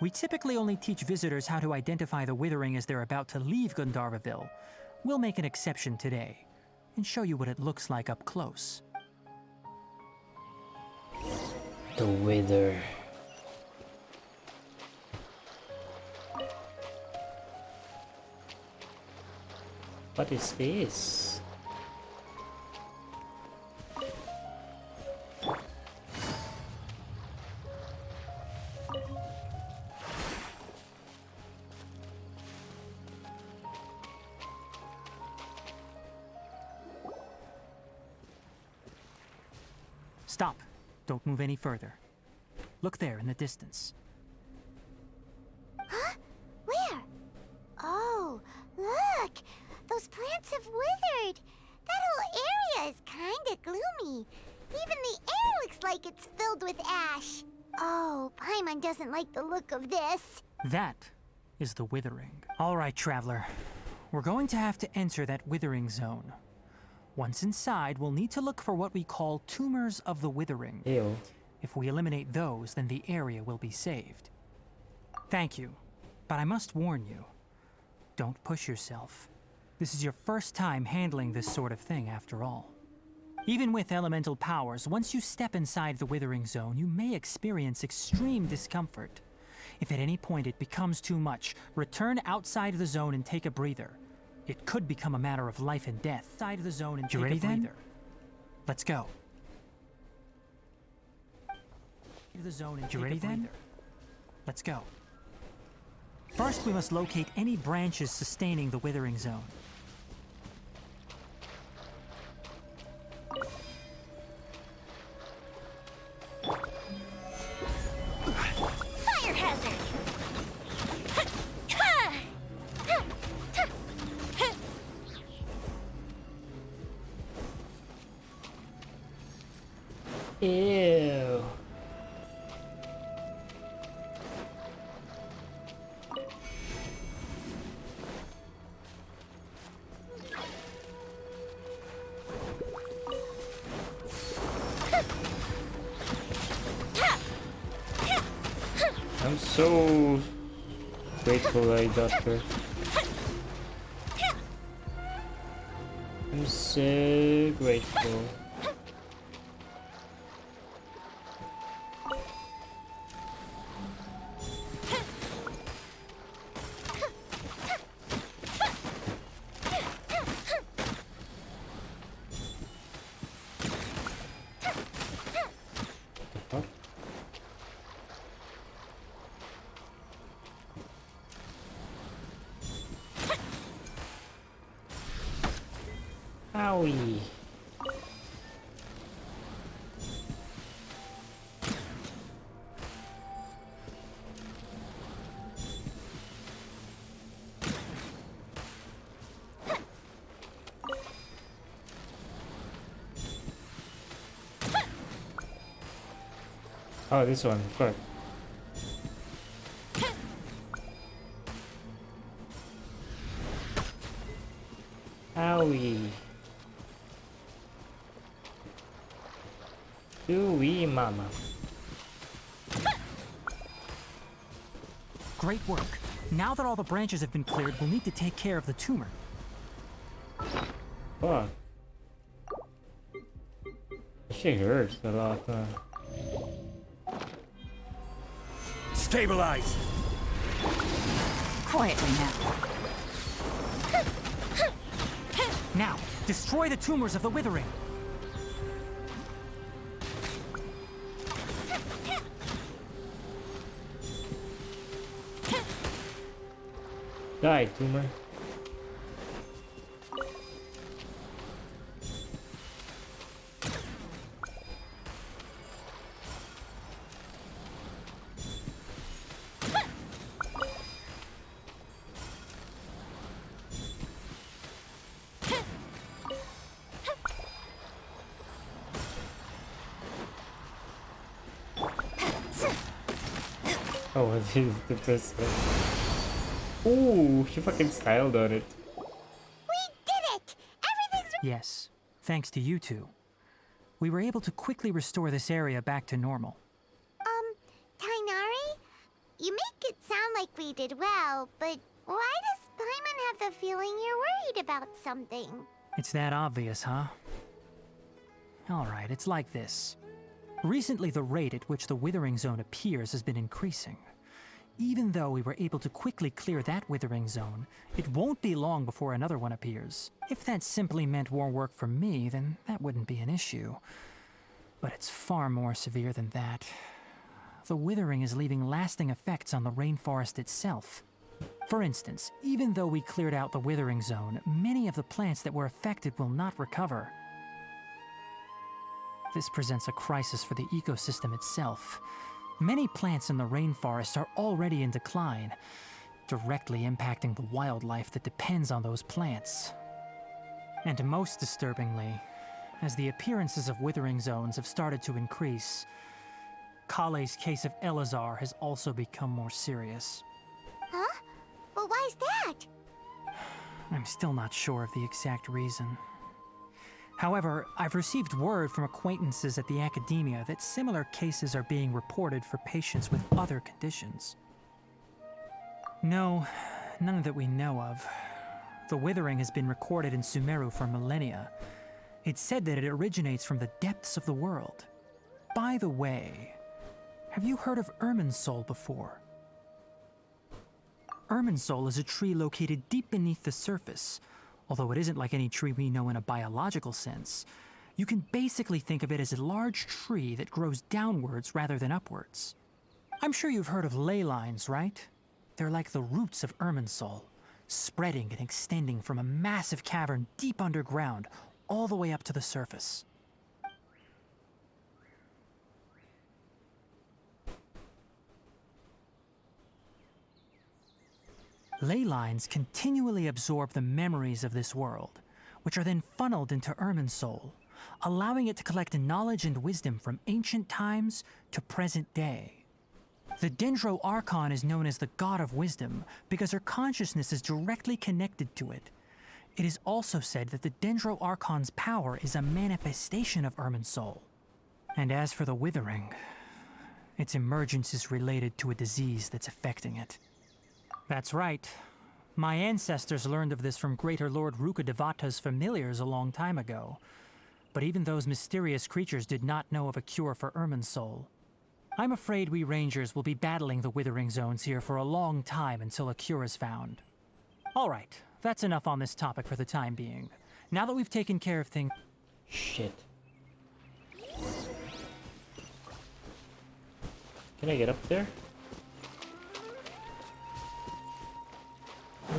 We typically only teach visitors how to identify the Withering as they're about to leave Gandharvaville. We'll make an exception today and show you what it looks like up close. The Wither. What is this? Stop. Don't move any further. Look there in the distance. Huh? Where? Oh, look! Those plants have withered! That whole area is kinda gloomy. Even the air looks like it's filled with ash. Oh, Paimon doesn't like the look of this. That is the Withering. All right, Traveler. We're going to have to enter that Withering zone. Once inside, we'll need to look for what we call tumors of the Withering. Ew. If we eliminate those, then the area will be saved. Thank you, but I must warn you. Don't push yourself. This is your first time handling this sort of thing, after all. Even with elemental powers, once you step inside the Withering Zone, you may experience extreme discomfort. If at any point it becomes too much, return outside of the zone and take a breather. It could become a matter of life and death. Outside of the zone and take a breather. Let's go. The zone and take a breather. Let's go. First, we must locate any branches sustaining the Withering Zone. Fire hazard! Ew. I'm so grateful I got her. I'm so grateful. What the fuck? Owie. Oh, this one, fuck. Owie. Ooh-wee, mama. Great work. Now that all the branches have been cleared, we'll need to take care of the tumor. Fuck. She hurts a lot. Stabilize! Quietly now. Now, destroy the tumors of the Withering. Die, tumor. Oh, this is the best one. Ooh, she fucking styled on it. We did it! Everything's Yes, thanks to you two. We were able to quickly restore this area back to normal. Tainari? You make it sound like we did well, but why does Paimon have the feeling you're worried about something? It's that obvious, huh? Alright, it's like this. Recently, the rate at which the Withering Zone appears has been increasing. Even though we were able to quickly clear that Withering Zone, it won't be long before another one appears. If that simply meant more work for me, then that wouldn't be an issue. But it's far more severe than that. The Withering is leaving lasting effects on the rainforest itself. For instance, even though we cleared out the Withering Zone, many of the plants that were affected will not recover. This presents a crisis for the ecosystem itself. Many plants in the rainforest are already in decline, directly impacting the wildlife that depends on those plants. And most disturbingly, as the appearances of withering zones have started to increase. Kale's case of Elazar has also become more serious. Huh? Well, why is that? I'm still not sure of the exact reason. However, I've received word from acquaintances at the academia that similar cases are being reported for patients with other conditions. No, none that we know of. The withering has been recorded in Sumeru for millennia. It's said that it originates from the depths of the world. By the way, have you heard of Irminsul before? Irminsul is a tree located deep beneath the surface. Although it isn't like any tree we know in a biological sense, you can basically think of it as a large tree that grows downwards rather than upwards. I'm sure you've heard of ley lines, right? They're like the roots of Irminsul, spreading and extending from a massive cavern deep underground all the way up to the surface. Ley lines continually absorb the memories of this world, which are then funneled into Irminsul, allowing it to collect knowledge and wisdom from ancient times to present day. The Dendro Archon is known as the God of Wisdom because her consciousness is directly connected to it. It is also said that the Dendro Archon's power is a manifestation of Irminsul. And as for the Withering, its emergence is related to a disease that's affecting it. That's right. My ancestors learned of this from Greater Lord Rukkhadevata's familiars a long time ago. But even those mysterious creatures did not know of a cure for Irminsul. I'm afraid we Rangers will be battling the Withering Zones here for a long time until a cure is found. Alright, that's enough on this topic for the time being. Now that we've taken care of things... Shit. Can I get up there?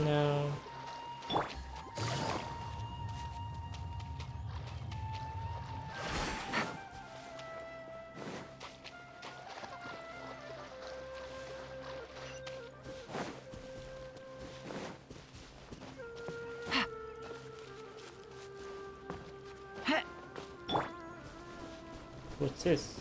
No. What's this?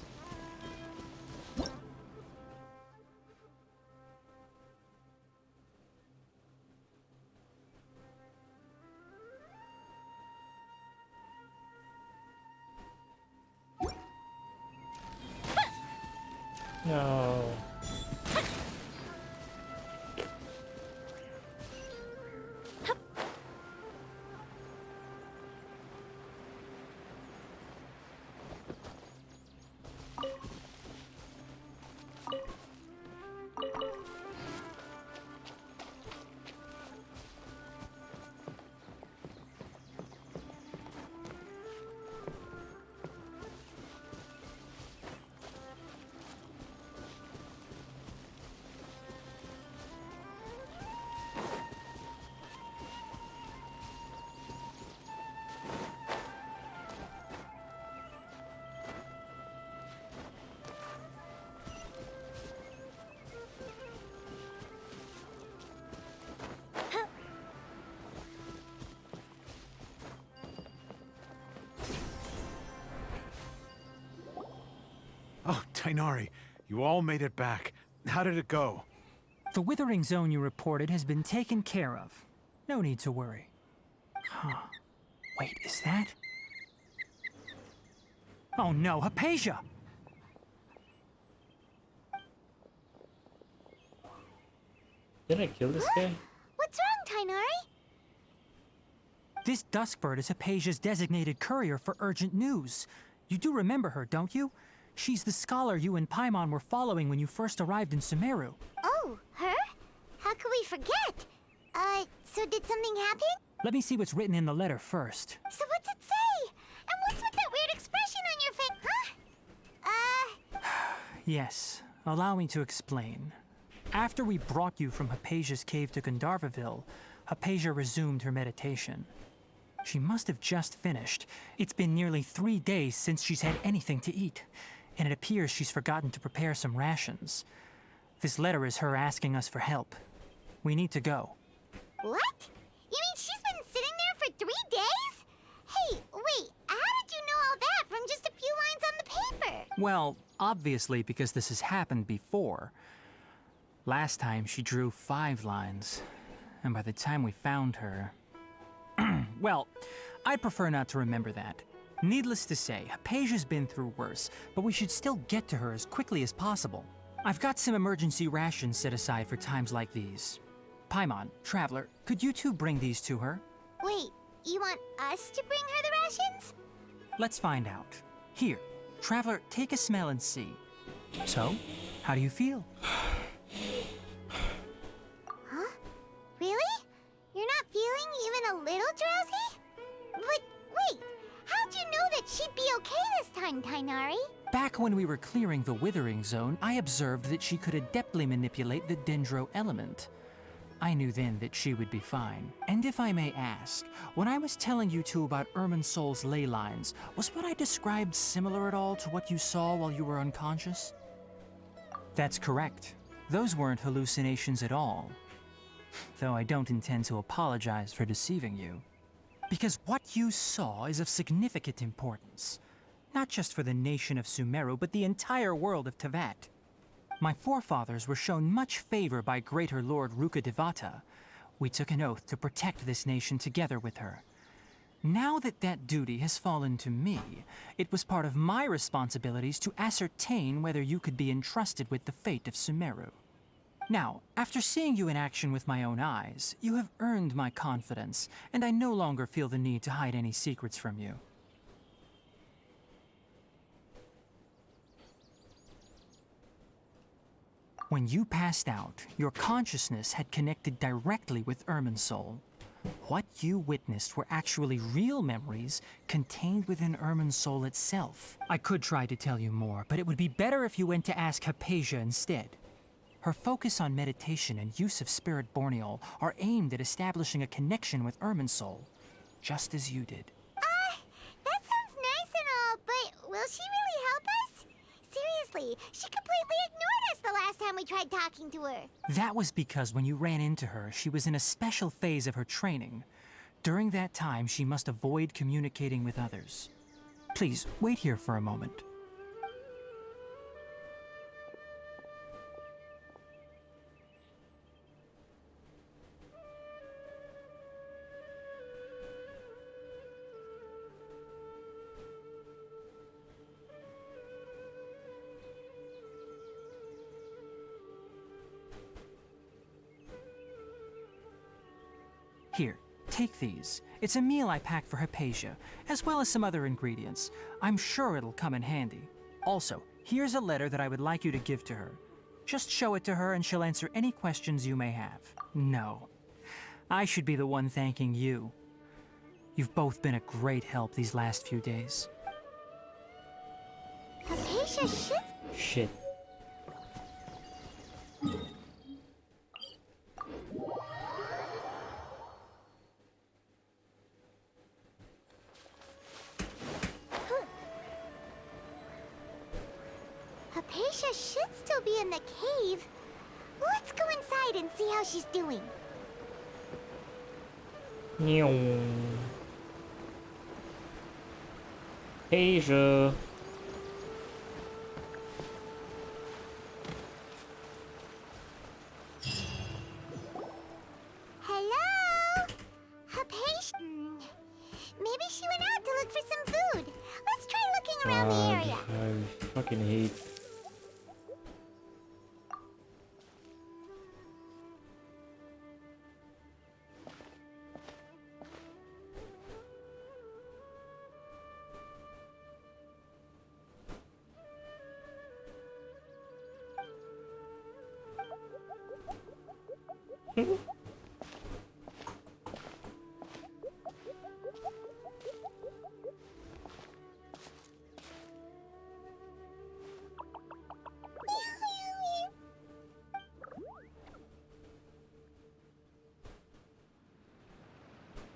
No. Oh, Tainari, you all made it back. How did it go? The Withering Zone you reported has been taken care of. No need to worry. Huh. Wait, is that... Oh no, Hypatia! Did I kill this guy? What's wrong, Tainari? This Duskbird is Hypatia's designated courier for urgent news. You do remember her, don't you? She's the scholar you and Paimon were following when you first arrived in Sumeru. Oh, her? How could we forget? So did something happen? Let me see what's written in the letter first. So what's it say? And what's with that weird expression on your face? Huh? Yes, allow me to explain. After we brought you from Hypatia's cave to Gandharvaville, Hypatia resumed her meditation. She must have just finished. It's been nearly 3 days since she's had anything to eat, and it appears she's forgotten to prepare some rations. This letter is her asking us for help. We need to go. What? You mean she's been sitting there for 3 days? Hey, wait, how did you know Well, obviously because this has happened before. Last time she drew 5 lines, and by the time we found her... Well, I'd prefer not to remember that. Needless to say, Hypatia's been through worse, but we should still get to her as quickly as possible. I've got some emergency rations set aside for times like these. Paimon, Traveler, could you two bring these to her? Wait, you want us to bring her the rations? Let's find out. Here, Traveler, take a smell and see. So, how do you feel? Huh? Really? You're not feeling even a little drowsy? But wait, how'd you know that she'd be okay this time, Tainari? Back when we were clearing the Withering Zone, I observed that she could adeptly manipulate the Dendro element. I knew then that she would be fine. And if I may ask, when I was telling you two about Irminsol's ley lines, was what I described similar at all to what you saw while you were unconscious? That's correct. Those weren't hallucinations at all. Though I don't intend to apologize for deceiving you. Because what you saw is of significant importance. Not just for the nation of Sumeru, but the entire world of Tevat. My forefathers were shown much favor by Greater Lord Rukkhadevata. We took an oath to protect this nation together with her. Now that that duty has fallen to me, it was part of my responsibilities to ascertain whether you could be entrusted with the fate of Sumeru. Now, after seeing you in action with my own eyes, you have earned my confidence, and I no longer feel the need to hide any secrets from you. When you passed out, your consciousness had connected directly with Irminsol. What you witnessed were actually real memories contained within Irminsol itself. I could try to tell you more, but it would be better if you went to ask Hypatia instead. Her focus on meditation and use of Spirit Borneol are aimed at establishing a connection with Irminsol, just as you did. That sounds nice and all, but will she really help us? Seriously, she completely ignored us the last time we tried talking to her. That was because when you ran into her, she was in a special phase of her training. During that time, she must avoid communicating with others. Please, wait here for a moment. Here, take these. It's a meal I packed for Hypatia, as well as some other ingredients. I'm sure it'll come in handy. Also, here's a letter that I would like you to give to her. Just show it to her and she'll answer any questions you may have. No. I should be the one thanking you. You've both been a great help these last few days. Hypatia should... Shit. Hypatia should still be in the cave. Let's go inside and see how she's doing. Asia. Hello? Hypatia... Maybe she went out to look for some food. Let's try looking around the area. I fucking hate.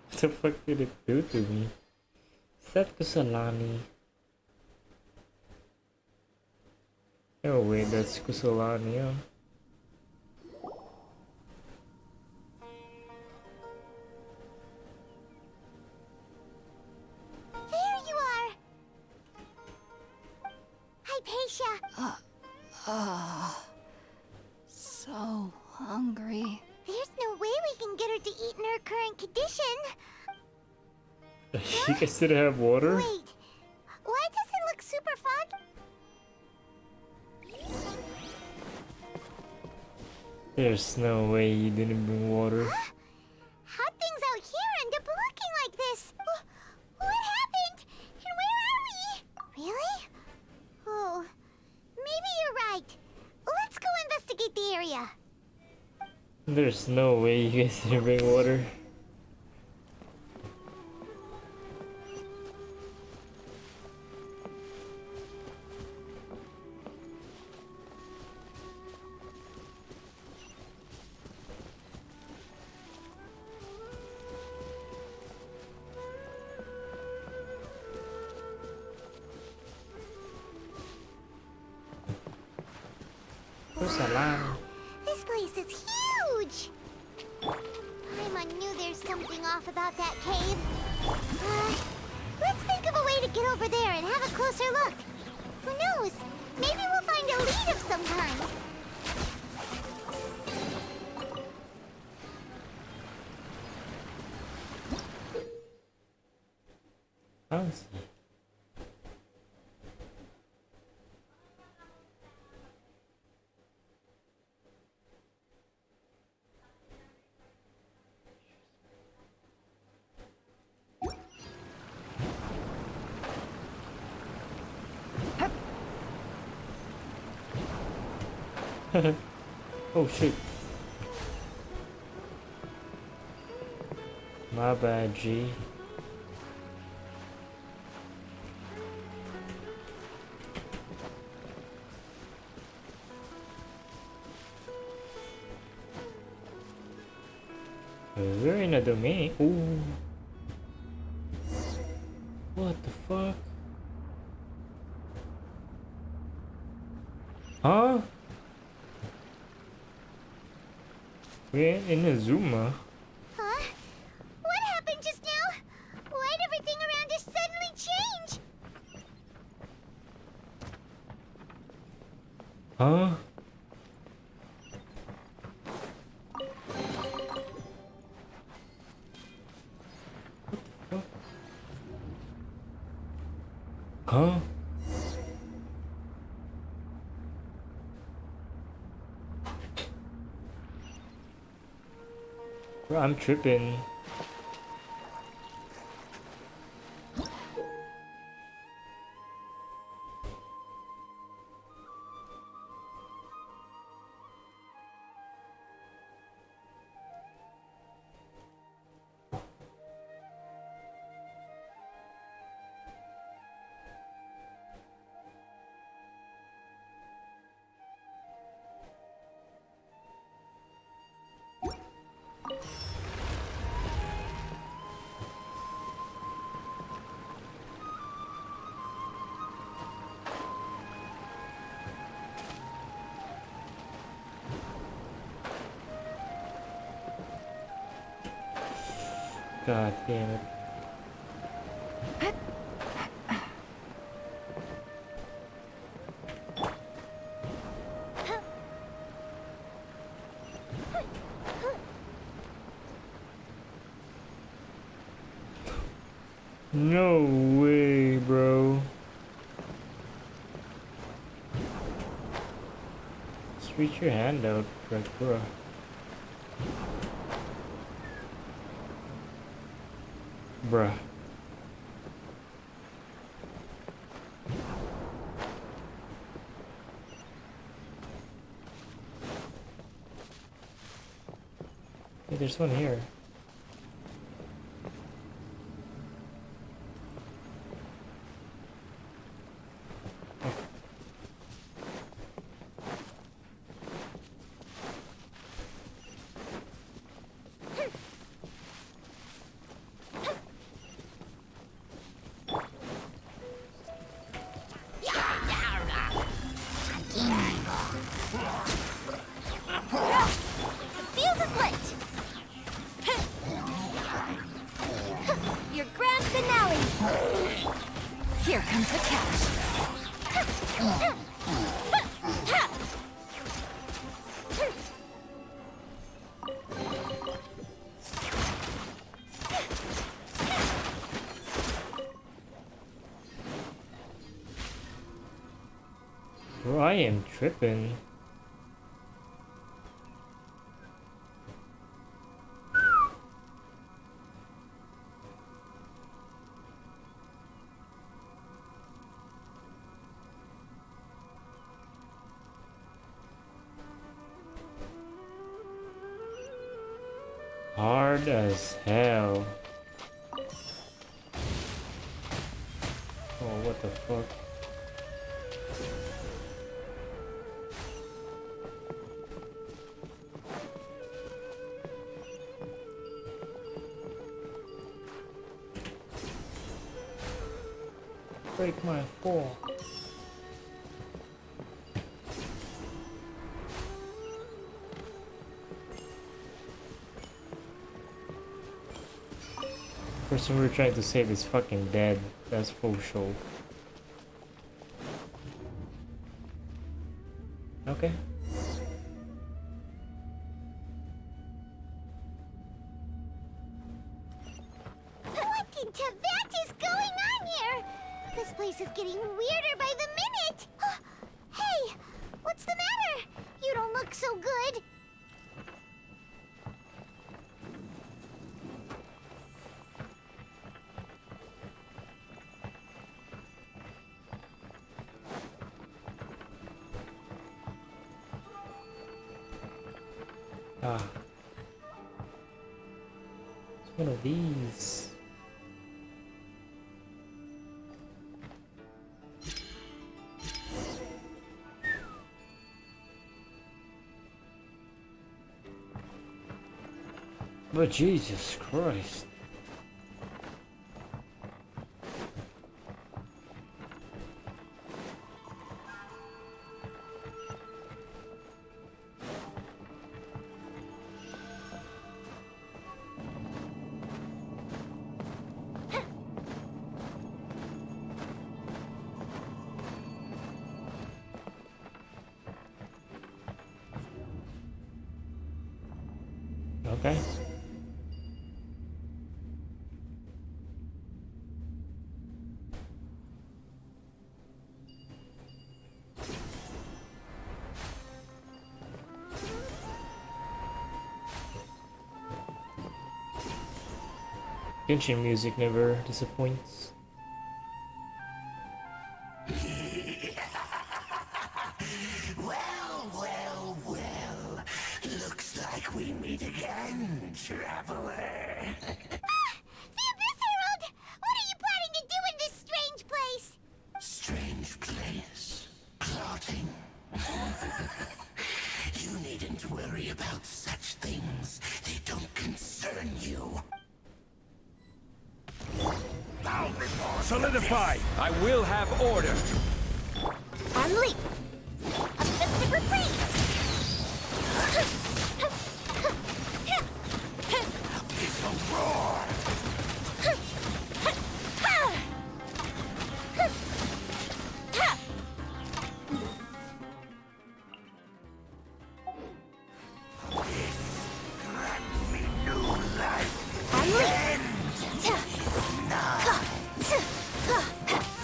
What the fuck did it do to me? Is that Kusalani? Oh wait, that's Kusalani, huh? There you are! Hypatia! current condition. You guys still have water? Wait, why does it look super foggy? There's no way you didn't bring water. How things out here end up looking like this? What happened? And where are we? Really? Oh, maybe you're right. Let's go investigate the area. There's no way you guys didn't bring water. This place is huge! Paimon knew there's something off about that cave. Let's think of a way to get over there and have a closer look. Who knows? Maybe we'll find a lead of some kind. Fancy. Oh shit. My bad, G. We're in a domain. Ooh. What the fuck? Huh? We're in a Zuma. Huh? What happened just now? Why'd everything around us suddenly change? Huh? What the fuck? Huh? Bro, I'm tripping. God damn it. No way, bro. Just reach your hand out, like, bro. Bruh. Hey, there's one here. The fuse is lit! Your grand finale! Here comes the catch. Bro, I am tripping. Hard as hell. Oh, what the fuck? Break my fall. Person we're trying to save is fucking dead. That's full show. Okay. What in Tibet is going on here? This place is getting weirder by the minute. Hey, what's the matter? You don't look so good. Ah. It's one of these. But Jesus Christ. Okay. Genshin music never disappoints. Well. Looks like we meet again, traveler. The Abyss Herald! What are you planning to do in this strange place? Strange place. Plotting. You needn't worry about such things. They don't concern you. Solidify! I will have order. And leap! A festive reprise! It's a roar! Grant me new life. And leap!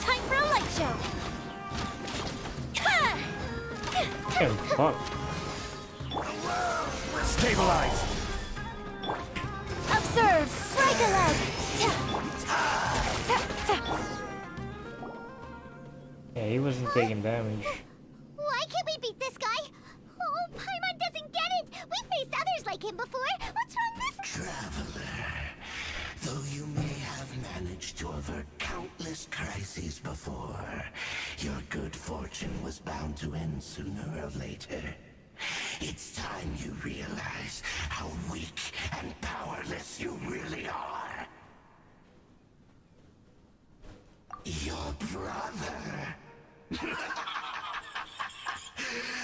Time for a light show! Oh fuck. Stabilize! Observe! Break a leg! Yeah, he wasn't taking damage. Why can't we beat this guy? Oh, Paimon doesn't get it! We faced others like him before! What's wrong this— Traveler, though you may have managed to avert countless crises before, your good fortune was bound to end sooner or later. It's time you realize how weak and powerless you really are. Your brother.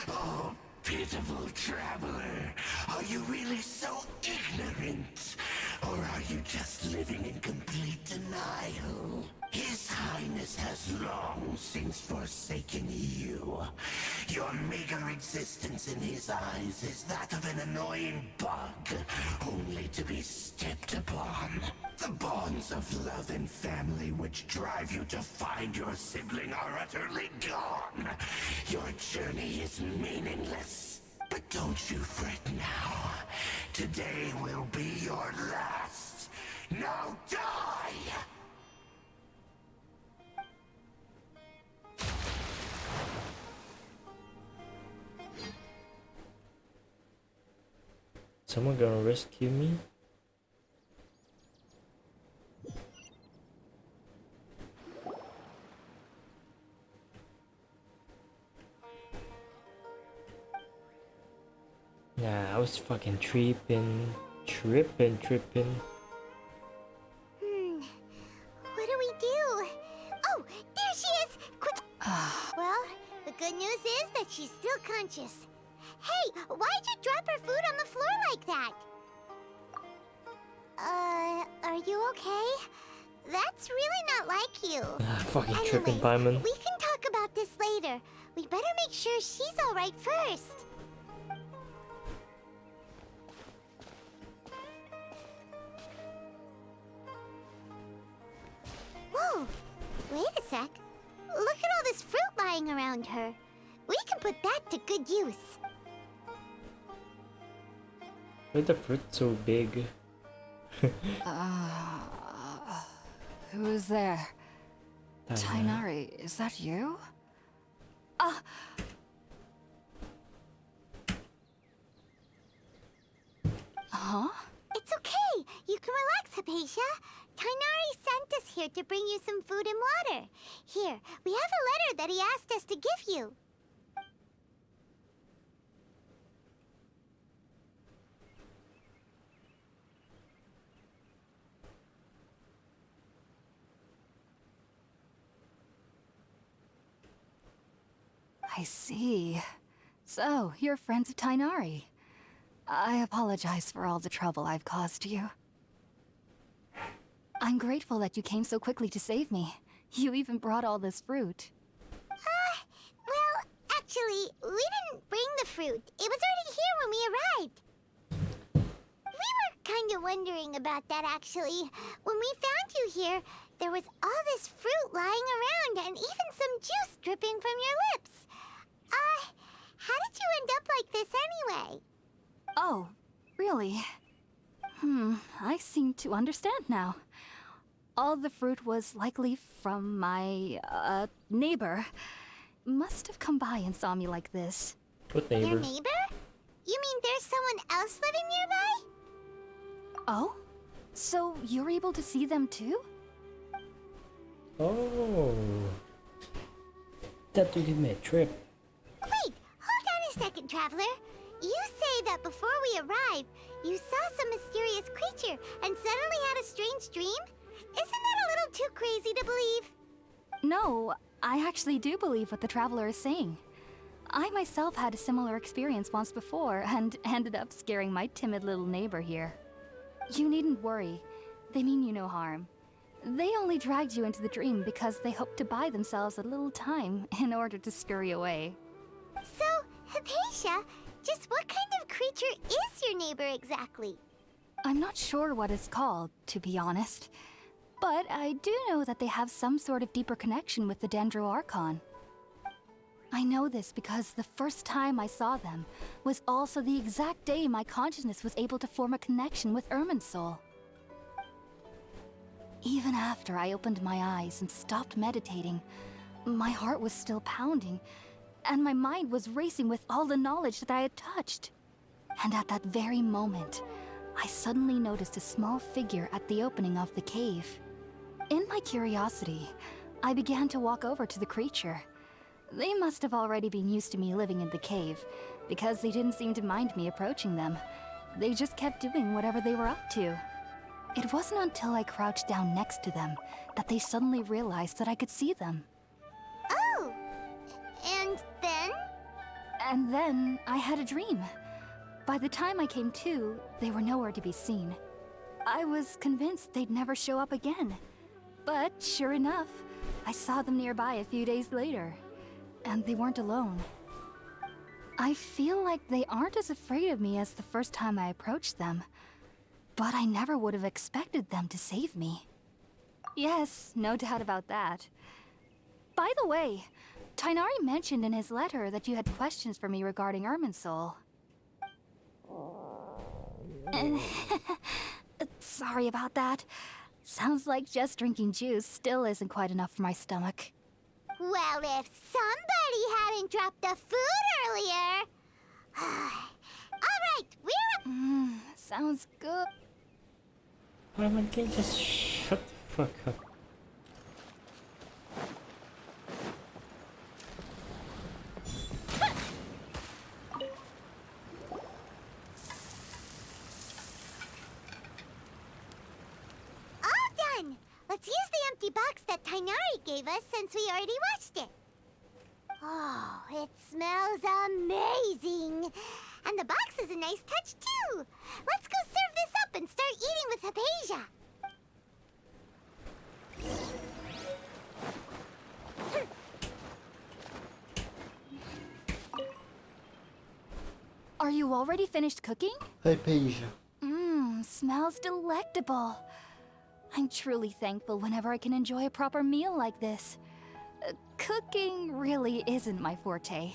Oh, pitiful traveler. Are you really so ignorant? Or are you just living in complete denial? His Highness has long since forsaken you. Your meager existence in his eyes is that of an annoying bug, only to be stepped upon. The bonds ideals of love and family which drive you to find your sibling are utterly gone. Your journey is meaningless. But don't you fret now. Today will be your last. Now die! Someone gonna rescue me? Nah, I was fucking tripping. What do we do? Oh, there she is! Quick! Well, the good news is that she's still conscious. Hey, why'd you drop her food on the floor like that? Are you okay? That's really not like you. Fucking tripping Paimon. We can talk about this later. We better make sure she's alright first. Whoa, wait a sec. Look at all this fruit lying around her. We can put that to good use. Why the fruit so big? Who is there? Tainari. Tainari, is that you? Huh? It's okay. You can relax, Hypatia. Tainari sent us here to bring you some food and water. Here, we have a letter that he asked us to give you. I see. So, you're friends of Tainari. I apologize for all the trouble I've caused you. I'm grateful that you came so quickly to save me. You even brought all this fruit. Well, actually, we didn't bring the fruit. It was already here when we arrived. We were kind of wondering about that, actually. When we found you here, there was all this fruit lying around and even some juice dripping from your lips. How did you end up like this anyway? Oh, really? I seem to understand now. All the fruit was likely from my, neighbor. Must have come by and saw me like this. What Your neighbor? neighbor? You mean there's someone else living nearby? Oh? So you're able to see them too? Oh. That will give me a trip. Wait, hold on a second, Traveler. You say that before we arrived, you saw some mysterious creature and suddenly had a strange dream? Isn't that a little too crazy to believe? No, I actually do believe what the Traveler is saying. I myself had a similar experience once before and ended up scaring my timid little neighbor here. You needn't worry. They mean you no harm. They only dragged you into the dream because they hoped to buy themselves a little time in order to scurry away. So, Hypatia, just what kind of creature is your neighbor exactly? I'm not sure what it's called, to be honest. But I do know that they have some sort of deeper connection with the Dendro Archon. I know this because the first time I saw them was also the exact day my consciousness was able to form a connection with Irminsul. Even after I opened my eyes and stopped meditating, my heart was still pounding, and my mind was racing with all the knowledge that I had touched. And at that very moment, I suddenly noticed a small figure at the opening of the cave. In my curiosity, I began to walk over to the creature. They must have already been used to me living in the cave, because they didn't seem to mind me approaching them. They just kept doing whatever they were up to. It wasn't until I crouched down next to them that they suddenly realized that I could see them. Oh, and then? And then I had a dream. By the time I came to, they were nowhere to be seen. I was convinced they'd never show up again. But sure enough, I saw them nearby a few days later. And they weren't alone. I feel like they aren't as afraid of me as the first time I approached them. But I never would have expected them to save me. Yes, no doubt about that. By the way, Tainari mentioned in his letter that you had questions for me regarding Irminsul. Sorry about that. Sounds like just drinking juice still isn't quite enough for my stomach. Well, if somebody hadn't dropped the food earlier... Alright, we're... Sounds good. Paimon, can you just shut the fuck up? All done! Let's use the empty box that Tainari gave us since we already washed it. Oh, it smells amazing! And the box is a nice touch too! Let's go serve this up and start eating with Hypatia! Are you already finished cooking? Hypatia. Smells delectable. I'm truly thankful whenever I can enjoy a proper meal like this. Cooking really isn't my forte.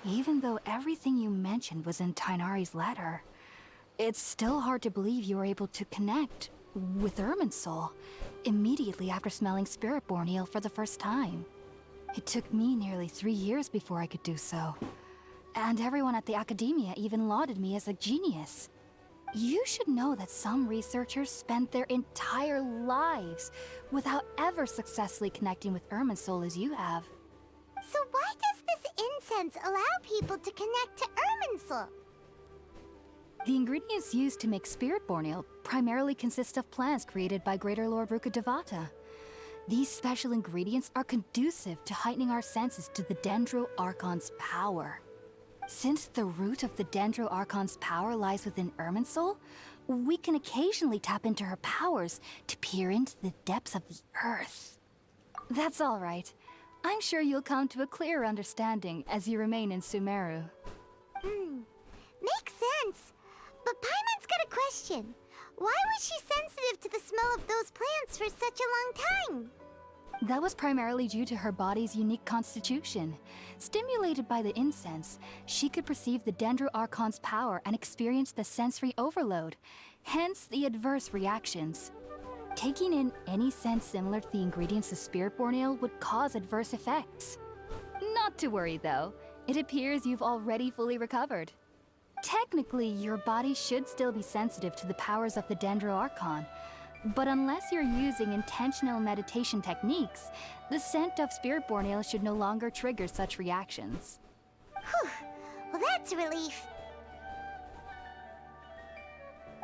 Even though everything you mentioned was in Tainari's letter, it's still hard to believe you were able to connect with Irminsul immediately after smelling Spiritborn eel for the first time. It took me nearly 3 years before I could do so. And everyone at the Academia even lauded me as a genius. You should know that some researchers spent their entire lives without ever successfully connecting with Irminsul as you have. So why does this incense allow people to connect to Irminsul? The ingredients used to make Spiritborn eel primarily consist of plants created by Greater Lord Rukkhadevata. These special ingredients are conducive to heightening our senses to the Dendro Archon's power. Since the root of the Dendro Archon's power lies within Irminsul, we can occasionally tap into her powers to peer into the depths of the earth. That's all right. I'm sure you'll come to a clearer understanding as you remain in Sumeru. Makes sense. But Paimon's got a question. Why was she sensitive to the smell of those plants for such a long time? That was primarily due to her body's unique constitution. Stimulated by the incense, she could perceive the Dendro Archon's power and experience the sensory overload, hence the adverse reactions. Taking in any scent similar to the ingredients of Spiritborn ale would cause adverse effects. Not to worry though, it appears you've already fully recovered. Technically, your body should still be sensitive to the powers of the Dendro Archon, but unless you're using intentional meditation techniques, the scent of Spiritborn ale should no longer trigger such reactions. Whew. Well, that's a relief.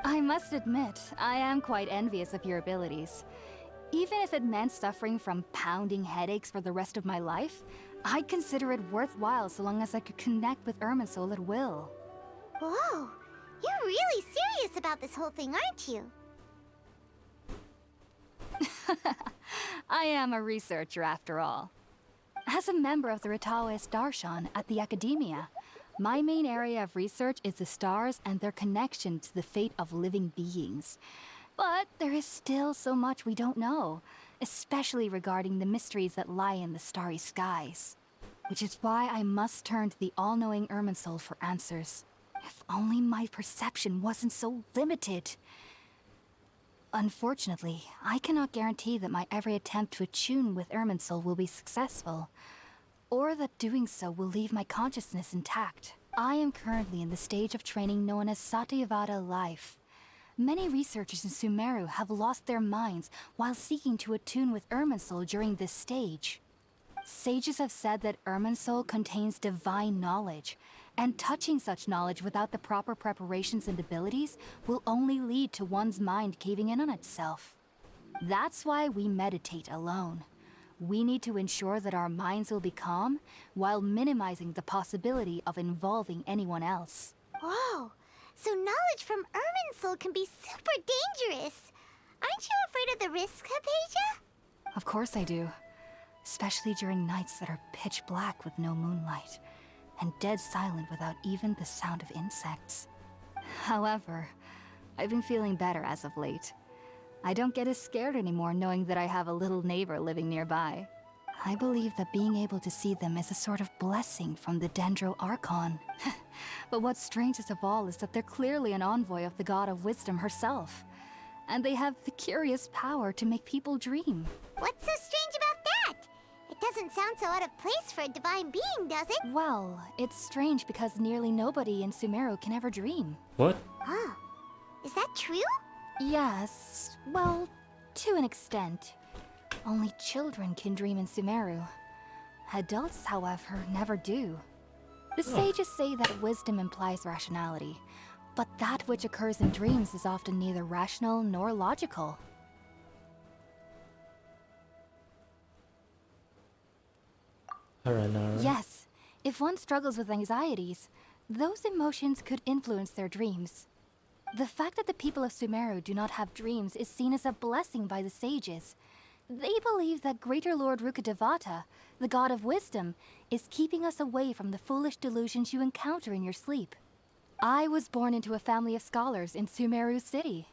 I must admit, I am quite envious of your abilities. Even if it meant suffering from pounding headaches for the rest of my life, I'd consider it worthwhile so long as I could connect with Irminsul at will. Whoa, you're really serious about this whole thing, aren't you? I am a researcher after all. As a member of the Ritaoist Darshan at the Academia, my main area of research is the stars and their connection to the fate of living beings. But there is still so much we don't know, especially regarding the mysteries that lie in the starry skies. Which is why I must turn to the all-knowing Irminsul for answers. If only my perception wasn't so limited. Unfortunately, I cannot guarantee that my every attempt to attune with Irminsul will be successful, or that doing so will leave my consciousness intact. I am currently in the stage of training known as Satyavada life. Many researchers in Sumeru have lost their minds while seeking to attune with Irminsul during this stage. Sages have said that Irminsul contains divine knowledge, and touching such knowledge without the proper preparations and abilities will only lead to one's mind caving in on itself. That's why we meditate alone. We need to ensure that our minds will be calm while minimizing the possibility of involving anyone else. Whoa! So knowledge from Irminsul can be super dangerous. Aren't you afraid of the risks, Hypatia? Of course I do. Especially during nights that are pitch black with no moonlight, and dead silent without even the sound of insects. However, I've been feeling better as of late. I don't get as scared anymore knowing that I have a little neighbor living nearby. I believe that being able to see them is a sort of blessing from the Dendro Archon. But what's strangest of all is that they're clearly an envoy of the God of Wisdom herself. And they have the curious power to make people dream. What's so strange about that? It doesn't sound so out of place for a divine being, does it? Well, it's strange because nearly nobody in Sumeru can ever dream. What? Huh. Is that true? Yes, well, to an extent. Only children can dream in Sumeru. Adults, however, never do. The sages say that wisdom implies rationality, but that which occurs in dreams is often neither rational nor logical. Alright. Yes, if one struggles with anxieties, those emotions could influence their dreams. The fact that the people of Sumeru do not have dreams is seen as a blessing by the sages. They believe that Greater Lord Rukkhadevata, the god of wisdom, is keeping us away from the foolish delusions you encounter in your sleep. I was born into a family of scholars in Sumeru City.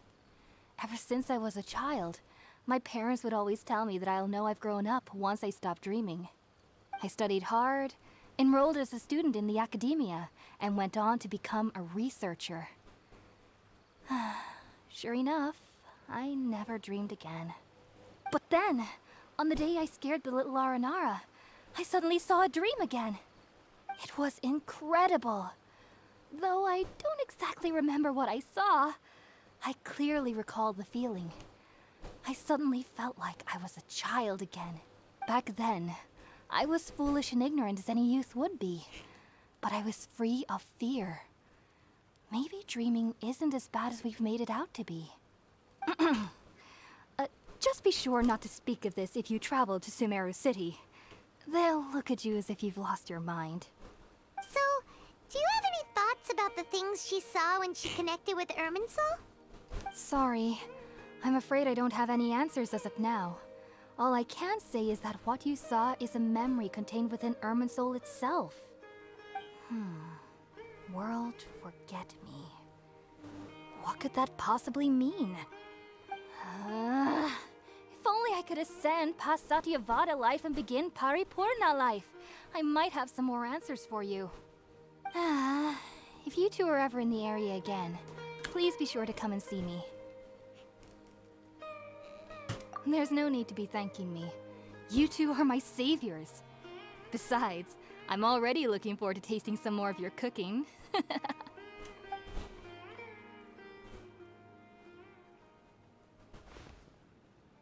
Ever since I was a child, my parents would always tell me that I'll know I've grown up once I stop dreaming. I studied hard, enrolled as a student in the academia, and went on to become a researcher. Sure enough, I never dreamed again. But then, on the day I scared the little Aranara, I suddenly saw a dream again. It was incredible. Though I don't exactly remember what I saw, I clearly recall the feeling. I suddenly felt like I was a child again. Back then, I was foolish and ignorant as any youth would be, but I was free of fear. Maybe dreaming isn't as bad as we've made it out to be. Just be sure not to speak of this if you travel to Sumeru City. They'll look at you as if you've lost your mind. So, do you have any thoughts about the things she saw when she connected with Irminsul? Sorry. I'm afraid I don't have any answers as of now. All I can say is that what you saw is a memory contained within Irminsul itself. World forget me. What could that possibly mean? If only I could ascend past Satyavada life and begin Paripurna life. I might have some more answers for you. If you two are ever in the area again, please be sure to come and see me. There's no need to be thanking me. You two are my saviors. Besides, I'm already looking forward to tasting some more of your cooking. Now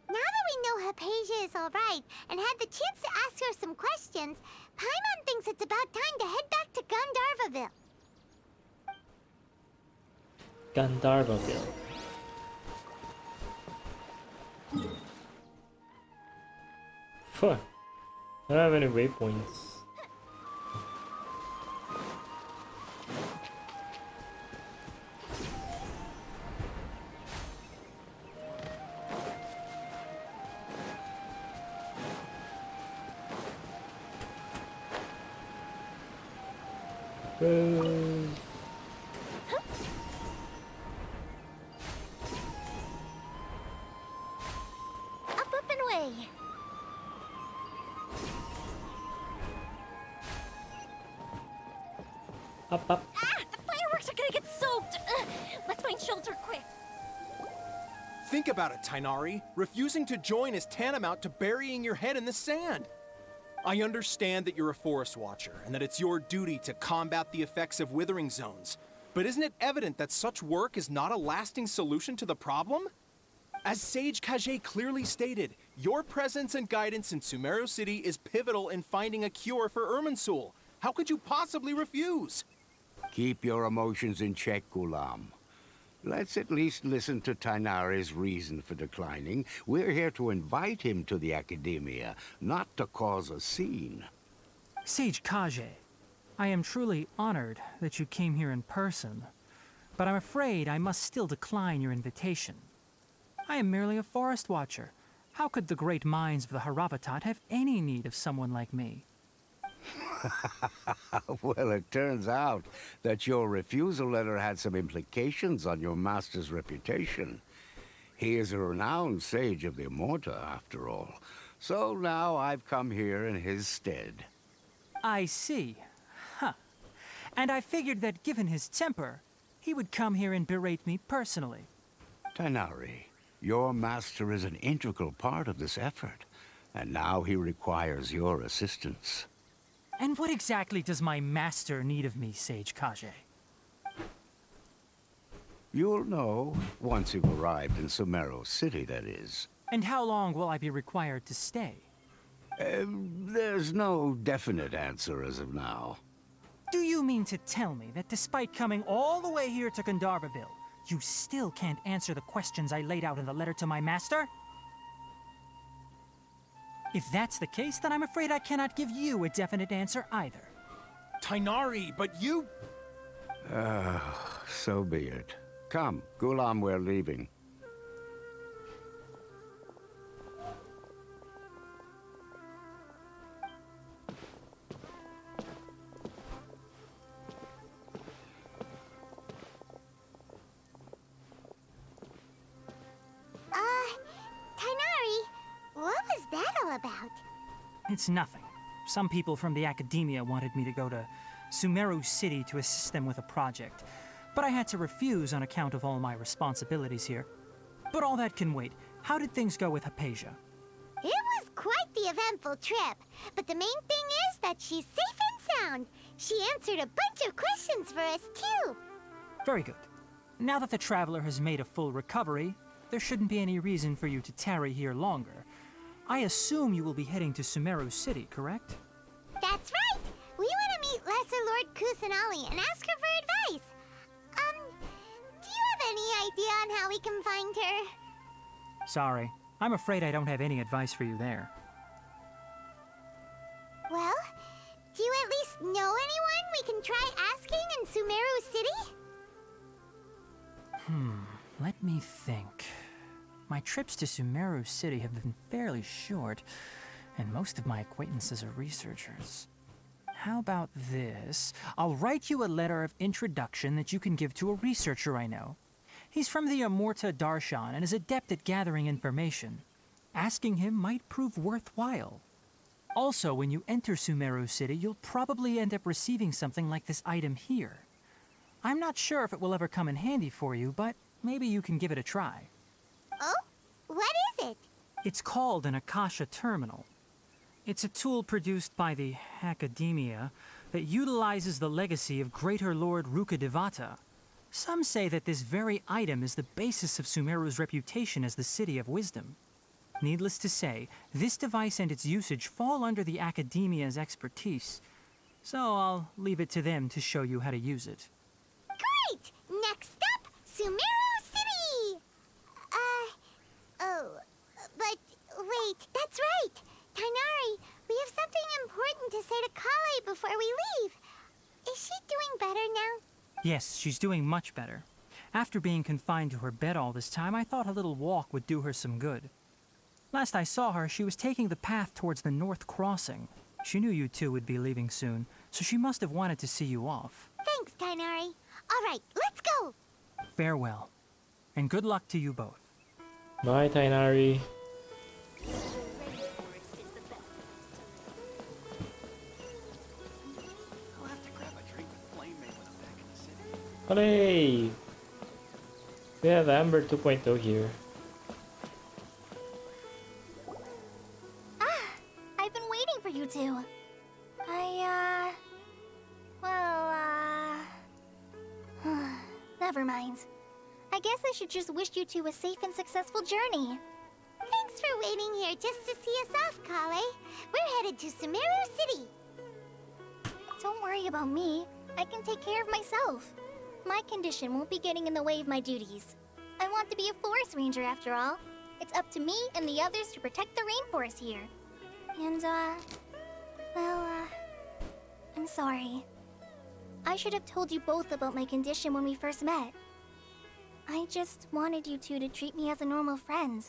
that we know Hypatia is alright and had the chance to ask her some questions, Paimon thinks it's about time to head back to Gandharvaville. Gandharvaville. Fuck. I don't have any waypoints. Up and away. Up. Ah! The fireworks are gonna get soaked! Let's find shelter quick! Think about it, Tainari. Refusing to join is tantamount to burying your head in the sand. I understand that you're a forest watcher and that it's your duty to combat the effects of withering zones. But isn't it evident that such work is not a lasting solution to the problem? As Sage Kage clearly stated, your presence and guidance in Sumeru City is pivotal in finding a cure for Irminsul. How could you possibly refuse? Keep your emotions in check, Gulam. Let's at least listen to Tainari's reason for declining. We're here to invite him to the Academia, not to cause a scene. Sage Kage, I am truly honored that you came here in person, but I'm afraid I must still decline your invitation. I am merely a forest watcher. How could the great minds of the Haravatat have any need of someone like me? Well, it turns out that your refusal letter had some implications on your master's reputation. He is a renowned sage of the Immorta, after all. So now I've come here in his stead. I see. Huh. And I figured that given his temper, he would come here and berate me personally. Tainari, your master is an integral part of this effort, and now he requires your assistance. And what exactly does my master need of me, Sage Kage? You'll know once you've arrived in Sumeru City, that is. And how long will I be required to stay? There's no definite answer as of now. Do you mean to tell me that despite coming all the way here to Gandharvaville, you still can't answer the questions I laid out in the letter to my master? If that's the case, then I'm afraid I cannot give you a definite answer either. Tainari, but you... So be it. Come, Gulam, we're leaving. Tainari, what was that all about? It's nothing. Some people from the Academia wanted me to go to Sumeru City to assist them with a project, but I had to refuse on account of all my responsibilities here. But all that can wait. How did things go with Hypatia? It was quite the eventful trip, but the main thing is that she's safe and sound. She answered a bunch of questions for us, too. Very good. Now that the traveler has made a full recovery, there shouldn't be any reason for you to tarry here longer. I assume you will be heading to Sumeru City, correct? That's right! We want to meet Lesser Lord Kusanali and ask her for advice. Do you have any idea on how we can find her? Sorry. I'm afraid I don't have any advice for you there. Well, do you at least know anyone we can try asking in Sumeru City? Let me think. My trips to Sumeru City have been fairly short, and most of my acquaintances are researchers. How about this? I'll write you a letter of introduction that you can give to a researcher I know. He's from the Immorta Darshan and is adept at gathering information. Asking him might prove worthwhile. Also, when you enter Sumeru City, you'll probably end up receiving something like this item here. I'm not sure if it will ever come in handy for you, but maybe you can give it a try. Oh? What is it? It's called an Akasha Terminal. It's a tool produced by the Academia that utilizes the legacy of Greater Lord Rukkhadevata. Some say that this very item is the basis of Sumeru's reputation as the City of Wisdom. Needless to say, this device and its usage fall under the Academia's expertise, so I'll leave it to them to show you how to use it. Great! Next up, Sumeru City! But wait, that's right! Tainari, we have something important to say to Kale before we leave. Is she doing better now? Yes, she's doing much better. After being confined to her bed all this time, I thought a little walk would do her some good. Last I saw her, she was taking the path towards the North Crossing. She knew you two would be leaving soon, so she must have wanted to see you off. Thanks, Tainari. All right, let's go! Farewell, and good luck to you both. Bye, Tainari. I'll have to grab a drink with Flame Maid when I'm back in the city. Hooray! We have Amber 2.0 here. I've been waiting for you two. Never mind. I guess I should just wish you two a safe and successful journey. Thanks for waiting here just to see us off, Kale. We're headed to Sumeru City. Don't worry about me. I can take care of myself. My condition won't be getting in the way of my duties. I want to be a forest ranger after all. It's up to me and the others to protect the rainforest here. And, I'm sorry. I should have told you both about my condition when we first met. I just wanted you two to treat me as a normal friend,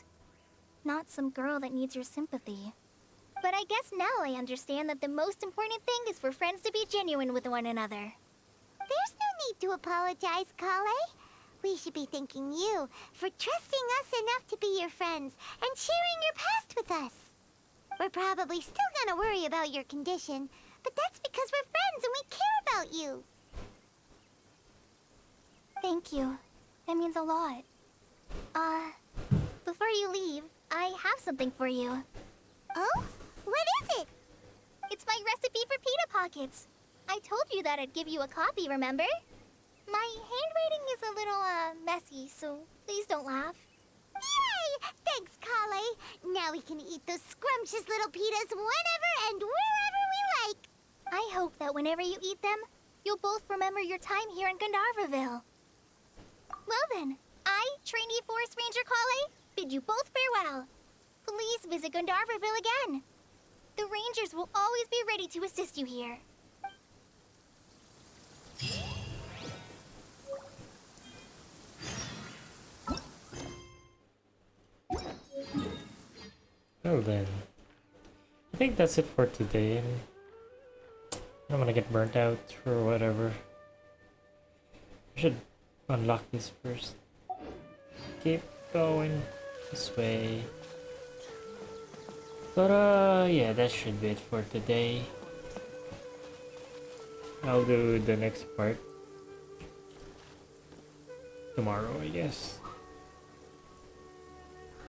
not some girl that needs your sympathy. But I guess now I understand that the most important thing is for friends to be genuine with one another. There's no need to apologize, Kale. We should be thanking you for trusting us enough to be your friends and sharing your past with us. We're probably still gonna worry about your condition, but that's because we're friends and we care about you. Thank you. That means a lot. Before you leave, I have something for you. Oh? What is it? It's my recipe for pita pockets. I told you that I'd give you a copy, remember? My handwriting is a little, messy, so please don't laugh. Yay! Thanks, Kale. Now we can eat those scrumptious little pitas whenever and wherever we like. I hope that whenever you eat them, you'll both remember your time here in Gandharvaville. Well then, I, trainee Forest Ranger Kale, bid you both farewell. Please visit Gandharvaville again. The Rangers will always be ready to assist you here. Well then, I think that's it for today. I'm gonna get burnt out or whatever. I should unlock this first. Keep going this way. But yeah, that should be it for today. I'll do the next part tomorrow, I guess.